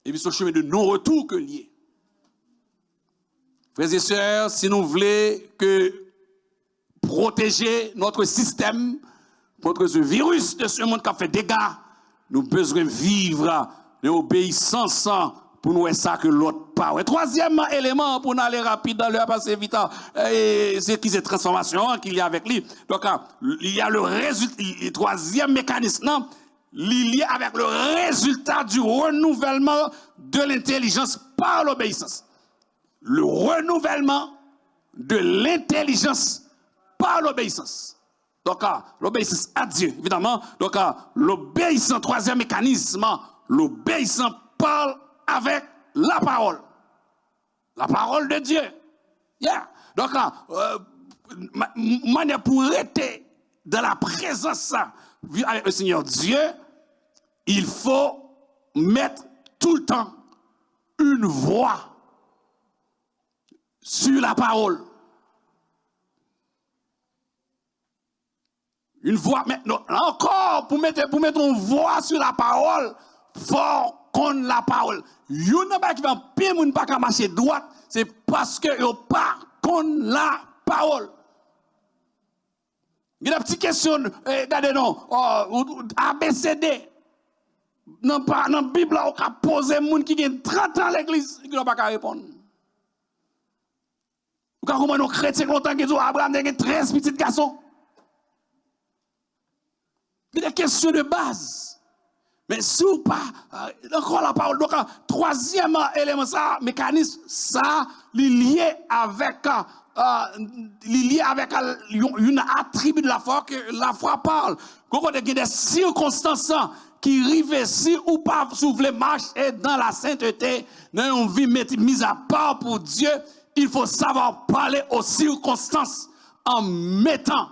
Et puis, ce chemin de non-retour que lié. Frères et sœurs, si nous voulons que protéger notre système contre ce virus de ce monde qui a fait dégâts, nous avons besoin de vivre l'obéissance pour nous ça que l'autre pas. Et troisième élément pour nous aller rapide dans l'heure passer vite, c'est qui cette transformation qu'il y a avec lui. Donc il y a le résultat, le troisième mécanisme, lié avec le résultat du renouvellement de l'intelligence par l'obéissance. Le renouvellement de l'intelligence par l'obéissance. Donc, l'obéissance à Dieu, évidemment. Donc, l'obéissance, troisième mécanisme, l'obéissance parle avec la parole. La parole de Dieu. Yeah. Donc, manière pour rester dans la présence avec le Seigneur Dieu, il faut mettre tout le temps une voix sur la parole. Une voix, maintenant, encore, pour mettre une voix sur la parole, fort contre la parole. Yon n'a pas qui va pire moun pas qu'à marcher droite, c'est parce que yon pas contre la parole. Il y a une petite question, regardez non, ABCD. Dans la Bible, on a posé moun qui a 30 ans à l'église, il n'a pas qu'à répondre. Comment nos chrétiens longtemps qui disent Abraham a 13 petits garçons. C'est des questions de base. Mais si ou pas, encore la parole. Donc, troisième élément, ça, mécanisme, ça, lié avec une attribut de la foi que la foi parle. Quand il y a des circonstances qui arrivent si ou pas, si vous voulez marcher dans la sainteté, dans une vie mise à part pour Dieu, il faut savoir parler aux circonstances en mettant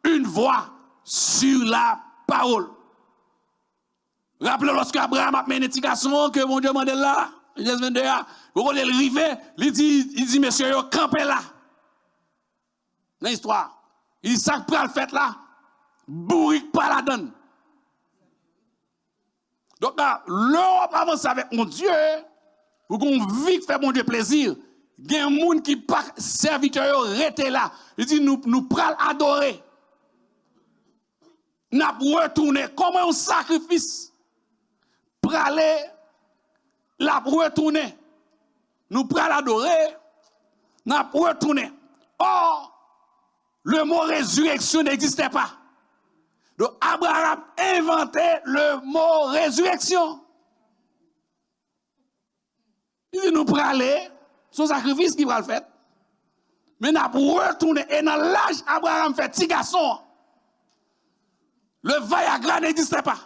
une voix sur la parole. Rappelez lorsque Abraham a mené une éducation que mon Dieu m'a dit là, Genèse 22, quand il est arrivé, il dit, monsieur, campez là. Dans l'histoire. Il dit, ça que le fait là, bourrique pas la donne. Donc là, l'Europe avance avec mon Dieu, pour qu'on vit fait mon Dieu plaisir. Il y a un monde qui pas serviteur rete là. Il dit nous pral adorer. N'a retourner comme un sacrifice. Praler la retourner. Nous pral adorer. N'a retourner. Or le mot résurrection n'existait pas. Donc Abraham inventait le mot résurrection. Il dit nous praler son sacrifice qui va le faire. Mais nous pour retourner. Et dans l'âge, Abraham fait petit garçon. Le Viagra n'existait pas.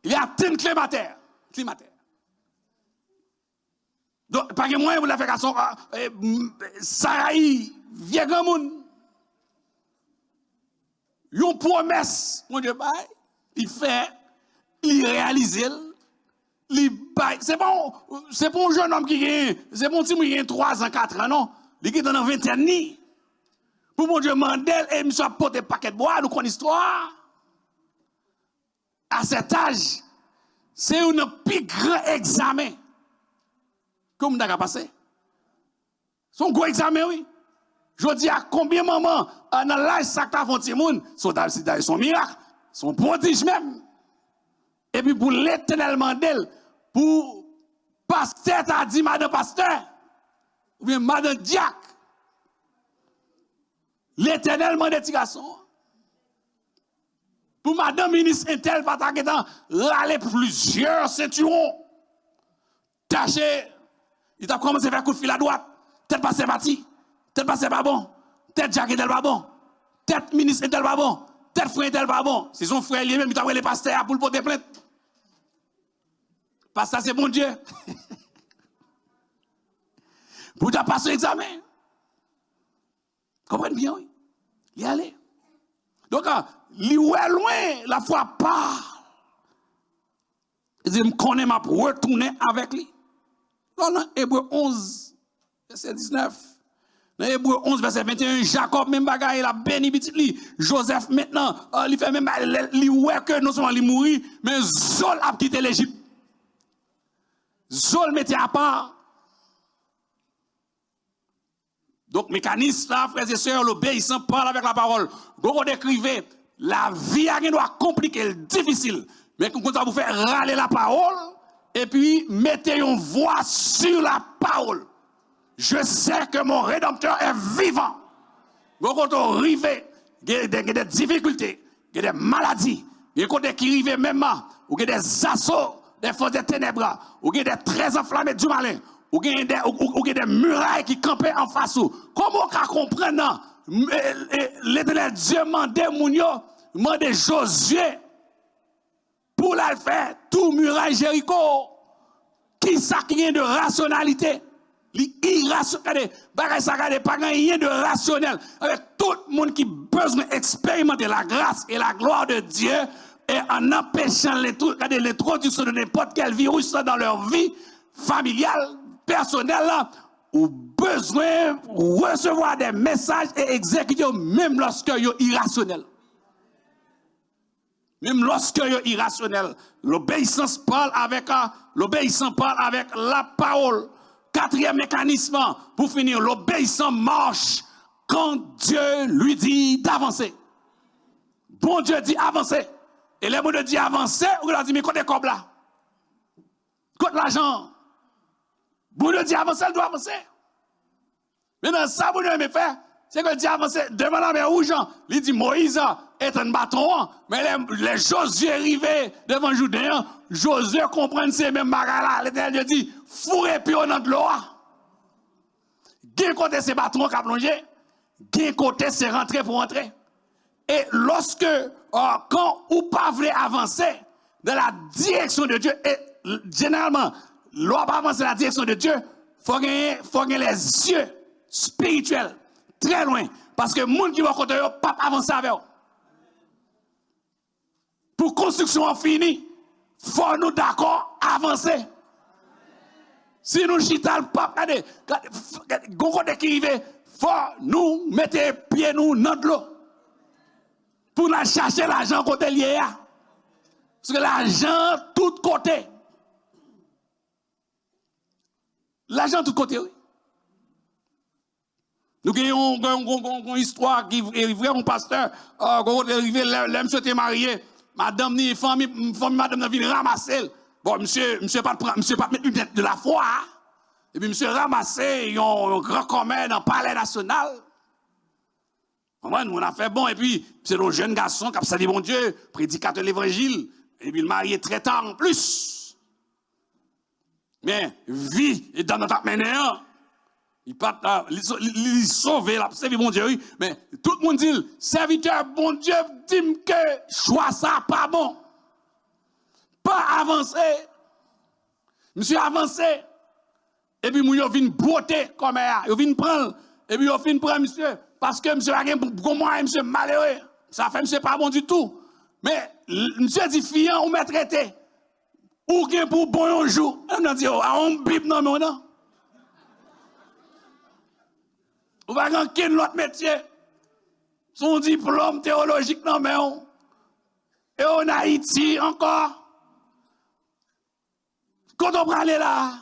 Il y a une climateur. Donc, par exemple, vous l'avez fait garçon, Sarai, vieux grand monde. Une promesse, mon Dieu, il fait, il réalise. C'est bon, c'est pour un jeune homme qui a, c'est pour un petit qui a 3 ans, 4 ans, non? Il est dans la vingtaine. Pour mon Dieu, Mandel, et il a porté un paquet de bois, nous connaissons l'histoire. À cet âge, c'est un plus grand examen. Comme vous avez passé. C'est un gros examen, oui. Je dis à combien de moments, dans l'âge, ça t'a fait un monde, son miracle, son prodige même. Et puis pour l'éternel Mandel, pour pasteur, t'as dit madame pasteur, ou bien madame diacre, l'éternel Mandel, petit garçon. Pour madame ministre Intel, pas t'as râler plusieurs ceinturons. Tâcher, il t'a commencé à faire coup de fil à droite, tête passée parti, tête passée pas bon, tête Jacques Intel pas bon, tête ministre Intel pas bon, tête frère Intel pas bon. C'est son frère lui-même qui t'a envoyé les pasteurs pour le porter plainte. Parce que ça, c'est bon Dieu. Pour ta passer l'examen. Comprenez bien, oui. Il y allait. Donc, il est loin, la foi parle. Il dit, je connais ma pour retourner avec lui. Dans Hébreu 11, verset 19. Dans Hébreu 11, verset 21, Jacob, même bagaille, il a béni petit lui. Joseph, maintenant, il fait même, il ouais que non seulement il mourit, mais Zol a quitté l'Égypte. zol mettez à part. Donc, mécanisme là, frères et sœurs, l'obéissant parle avec la parole. Vous décrivez, la vie a doit compliquer, difficile. Mais quand ça vous fait râler la parole, et puis mettez une voix sur la parole. Je sais que mon Rédempteur est vivant. Quand on arrive, il y a des difficultés, il y a des maladies, il y a des qui arrivent même, ou il y a des assauts, des forces des ténèbres, ou il y a des très enflammés du malin, ou il y a des murailles qui campaient en face. Comment on peut comprendre l'Éternel Dieu demandait Josué pour la faire tout muraille Jéricho? Qui ça qui vient de rationalité? L'irrationnel, pas rien de rationnel. Avec tout le monde qui a besoin d'expérimenter la grâce et la gloire de Dieu et en empêchant l'introduction de n'importe quel virus dans leur vie familiale, personnelle, ou besoin de recevoir des messages et exécuter même lorsque ils sont irrationnels. Même lorsque ils sont irrationnels. L'obéissance parle avec la parole. Quatrième mécanisme, pour finir, l'obéissant marche quand Dieu lui dit d'avancer. Bon Dieu dit avancer. Et les mots de dit avancer, on leur dit, mais côté comme là. Côté l'argent. Bon Dieu dit avancer, elle doit avancer. Maintenant, ça, bon Dieu me fait, c'est que dit avancer devant la mer rouge. Il dit, Moïse est un bâton, mais les Josué arrivés devant Jourdain, Josué comprend ces mêmes bagages-là. L'Éternel dit, fourrez puis on entre l'eau. D'un côté, c'est bâton qui a plongé, d'un côté, c'est rentrer pour entrer. Et lorsque, quand ou pas voulez avancer dans la direction de Dieu, et généralement, l'on pas avancer dans la direction de Dieu, il faut gagner les yeux spirituels très loin. Parce que les gens qui vont côté eux, pas avancer avec eux. Pour construction finie, il faut nous d'accord avancer. Si nous chita le pape, regardez, côté qui arrive, il faut nous mettre les pieds nous dans l'eau. Pour nous chercher l'argent côté lié. Parce que l'argent, tout côté. L'argent, tout côté, oui. Nous avons une histoire qui est vraie, mon pasteur, monsieur était marié, madame ni famille madame vient ramasser. Bon, monsieur pas mettre lunettes de la foi. Et puis monsieur ramassé un grand commun dans le palais national. On a fait bon, et puis c'est un jeune garçon qui a salué mon Dieu, prédicateur de l'évangile, et puis il marié très tard en plus. Mais vie est dans notre mené. Il sauve, il a servi mon Dieu, mais tout le monde dit, serviteur, bon Dieu, dit que choix ça pas bon. Pas avancé. Monsieur avancé. Et puis, il vient beauté comme ça. Il vient prendre. Et puis, il vient prendre monsieur. Parce que monsieur a gagné pour moi, monsieur malheureux. Ça fait monsieur pas bon du tout. Mais, monsieur dit, fiant, ou m'a traité. Ou bien pour bon jour. On a dit, on bip non, mais non. Ou va gagner l'autre métier. Son diplôme théologique, non, mais on. Et en Haïti encore. Quand on prend aller là,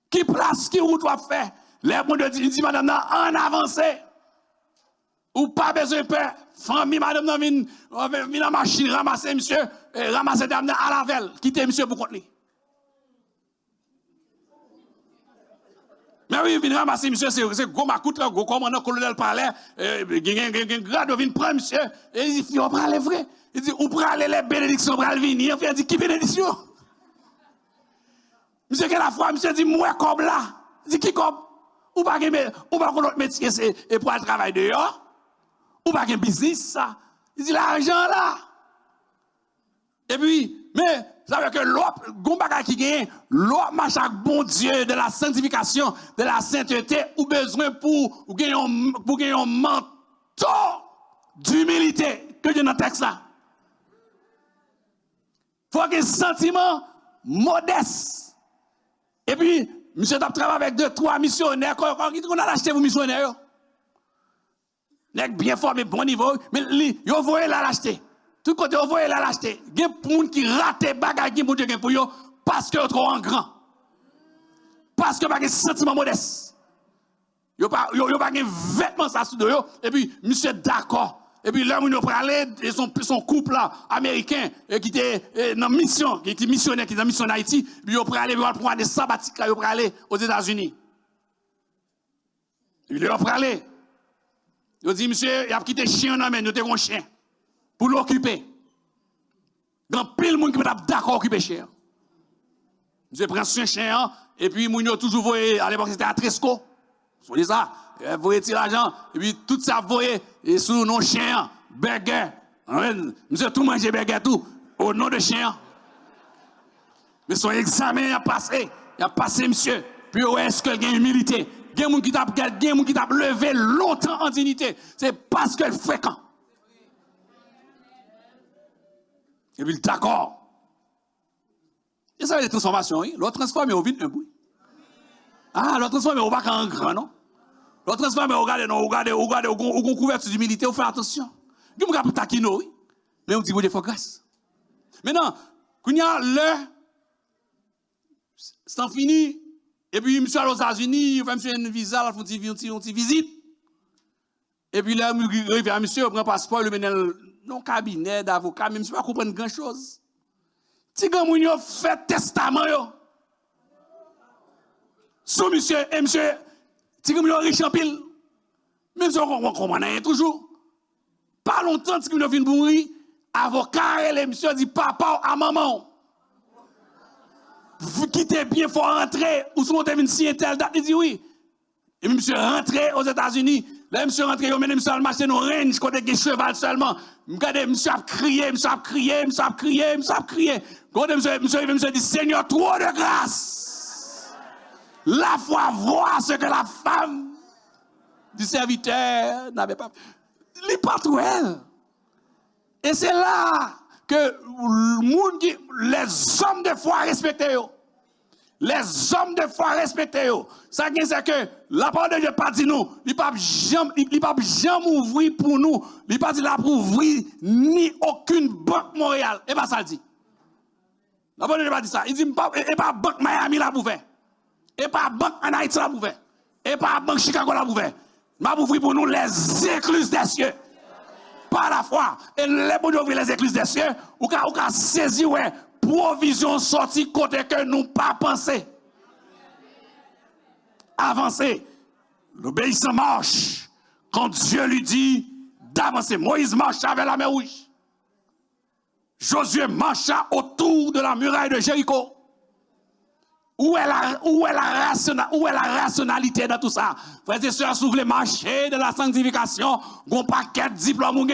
qui place, qui route doit faire? Les gens disent, madame, en avancé. Ou pas besoin de peur. Famille, madame, vient en machine, ramasser monsieur, ramasser dame à la velle, quitter monsieur pour contenir. Mais oui, vient ramasser monsieur, c'est gros macoute, gros commandant colonel parlait, grade, vient prendre monsieur, et il dit, on prend les vrais. Il dit, on prend les bénédictions, on prend venir. Il dit, qui bénédiction? Monsieur, quelle la fois, monsieur dit, moi, comme là. Il dit, qui comme? Ou pas l'autre métier, et pour aller travailler dehors? Ou pas un business, ça? Il dit, l'argent là. Et puis, mais, ça veut dire que l'autre, Gombaga qui gagne, l'autre marche avec bon Dieu de la sanctification, de la sainteté, ou besoin pour gagner un manteau d'humilité que Dieu dans le texte là. Il faut qu'il y ait un sentiment modeste. Et puis, monsieur a travaillé avec 2-3 missionnaires. Qu'on a acheté vos missionnaires? Nèg bien formé, bon niveau. Mais ils voient là l'acheter. Tout côté, ils voient là l'acheter. Il y a des gens qui ratent les bagages pour Dieu pour eux. parce que trop en grand. Parce que pas de sentiment modeste. Yo pas de vêtements ça sous yo et puis monsieur d'accord. Et puis là on peut aller et son couple là américain qui était dans mission qui était missionnaire qui dans mission en Haïti, puis yo peut aller pour des sabbatiques là, yo peut aller aux États-Unis. Et puis yo peut aller. Yo dit monsieur, il a quitté chien dans mais nous te un chien pour l'occuper. Grand pile monde qui peut d'accord occuper chien. Monsieur prend son chien et puis moun yo toujours voyé à l'époque c'était à Tresco. Vous voyez ça, vous voyez l'argent, et puis tout ça, vous voyez, et sous nos chiens, burger. Monsieur, tout manger burger, tout, au nom de chien. Mais son examen a passé, monsieur. Puis, est-ce qu'il y a une humilité? Il y a des gens qui t'a levé longtemps en dignité. C'est parce qu'elle est fréquent. Et puis, d'accord. Et ça, c'est des transformations, oui. L'autre transforme au vide un bout. Ah, l'autre transforme au bac en grand, non? L'autre transforme au regardez, au couverture d'humilité, on fait attention. Nous ne pouvons pas taquiner, oui. Mais on dit, vous faut grâce. Maintenant, quand il y a l'heure, c'est fini. Et puis, monsieur aux États-Unis, il fait monsieur un visa, il fait une visite. Et puis là, il arrive à monsieur, il prend un passeport, il le met dans le cabinet d'avocat, mais monsieur ne comprend pas grand-chose. Si vous fait testament, sous monsieur, et monsieur, si vous avez riche en pile, même si on comprend rien toujours, pas longtemps, si vous avez une mourir, avocat, et monsieur dit papa à maman. Vous quittez bien, il faut rentrer, ou si vous avez une si telle date, il dit oui. Et monsieur rentré aux États-Unis, là, monsieur rentré, il mène monsieur à marcher dans le range, côté des cheval seulement. Regardez, monsieur a crié, monsieur a crié, monsieur a crié, monsieur a crié. Regardez, monsieur dit, Seigneur, trop de grâce. La foi voit ce que la femme du serviteur n'avait pas. Il n'est pas tout elle. Et c'est là que les hommes de foi respectent. Les hommes de foi respectent. Ça c'est que la parole de Dieu pas dit nous, il pas jamais ouvrir pour nous, il pas dit là pour ouvrir ni aucune banque Montréal. Et pas ça le dit. La parole de Dieu pas dit ça. Il dit et pas banque Miami là pour faire. Et pas banque en Haïti là pour faire. Et pas banque Chicago là pour faire. M'a ouvrir pour nous les écluses des cieux. Par la foi. Et les bon Dieu ouvrir les écluses des cieux, ou ka saisi ouais provision sortie côté que nous pas pensé. Avancer. L'obéissant marche quand Dieu lui dit d'avancer. Moïse marcha vers la mer Rouge. Josué marcha autour de la muraille de Jéricho. Où est la rationalité dans tout ça? Frères et sœurs, si vous voulez marcher de la sanctification, vous paquet de diplômes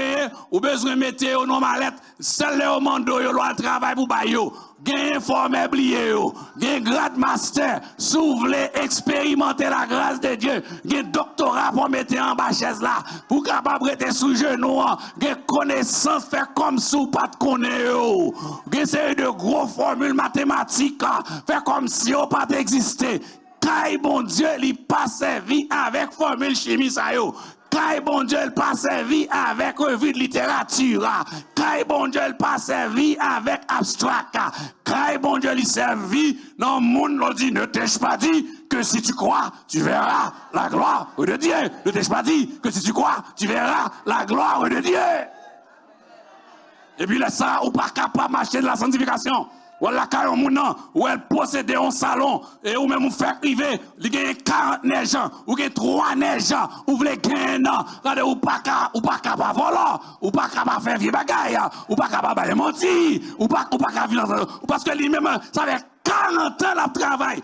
ou besoin de mettre au nom mallette, seul le mando, yo le travail pour bayo. Gain formé blié yo, gain grade master, si vous voulez expérimenter la grâce de Dieu, gain doctorat pour mettre en bas chaise là, pour capable rester sous genou, gain connaissance faire comme si vous pas de connaître, gain c'est de gros formules mathématiques, faire comme si vous pas existé. Quand bon Dieu, il passe vie avec formule chimie ça yo. Quand bon Dieu, il passe vie avec revue de littérature. Quand bon Dieu, il passe vie avec abstract. Quand bon Dieu, il servi dans le monde, on dit, ne t'ai-je pas dit que si tu crois, tu verras la gloire de Dieu. Ne t'ai-je pas dit que si tu crois, tu verras la gloire de Dieu. Et puis là, ça, ou pas capable de marcher de la sanctification. Ou la caille au monde, où elle possède un salon, et ou même vous faire arriver, il y a 40 neiges, ou il y a 3 neiges, ou vous voulez gagner, regardez, ou pas capable voler, ou pas capable faire vieux bagaille, ou pas capable mentir, ou pas capable, parce que lui-même, ça fait 40 ans de travail,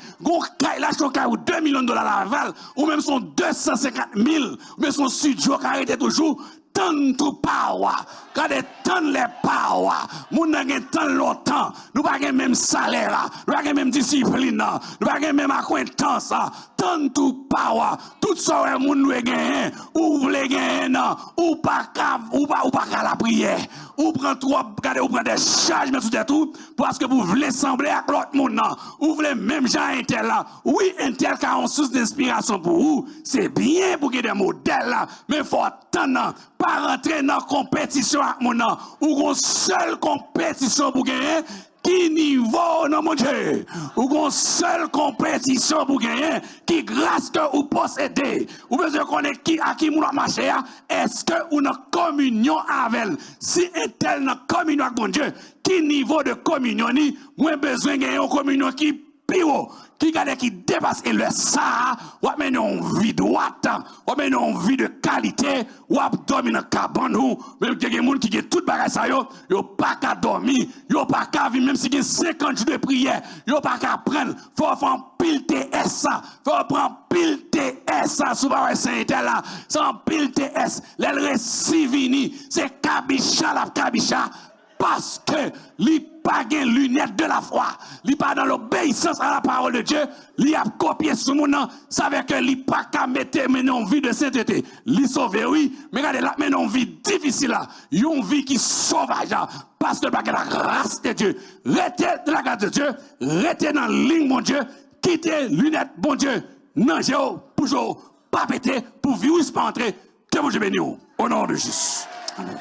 il a choqué ou 2 millions de dollars à Laval, ou même son 250 000, ou même son studio qui arrête toujours, tant tout power, quand tant les power, nous n'avons tant longtemps, nous n'avons pas même salaire, nous n'avons pas même discipline, nous n'avons pas même acquaintance, tant tout power, tout ça est nous gagner, ou vous voulez gagner, ou pas la prière, ou prend trop, regardez, ou prend des charges, mais tout et tout, parce que vous voulez sembler à l'autre monde, ou vous voulez même gens intel là, oui, intel qui a une source d'inspiration pour vous, c'est bien pour qu'il y ait des modèles là, mais il faut attendre, pas rentrer dans la compétition avec mon nom, ou une seule compétition pour gagner, qui niveau, non mon Dieu, ou qu'on seule compétition pour gagner, qui grâce que vous possédez, ou besoin connaître qui à qui vous marché, est-ce que vous avez communion avec elle? Si un tel n'a communion avec mon Dieu, qui niveau de communion ni, moins besoin de gagner une communion qui pire, qui dépasse et le ça, ou mener une vie droite, ou mener une vie de qualité, ou dormir dans la cabane, ou même qu'il y a des gens qui ont tout bagage ça, yo pas qu'à dormir, yo pas qu'à vivre, même si il y a 50 jours de prière, yo pas qu'à prendre, faut faire pile TS, faut prendre pile TS, souvent c'est là, sans pile TS, les récits vini, c'est kabicha la kabicha, parce que li pas gen lunette de la foi, li pas dans l'obéissance à la parole de Dieu, li a copié ce monde, ça veut que li pas qu'à mettre une vie de sainteté, li sauver oui, mais regardez là une vie difficile là, une vie qui sauvage parce que la grâce de Dieu, restez de la grâce de Dieu, restez dans la ligne mon Dieu, quittez lunette bon Dieu, non pour pas péter, pour vivre pas entrer, que vous bénisse au nom de Jésus. Amen.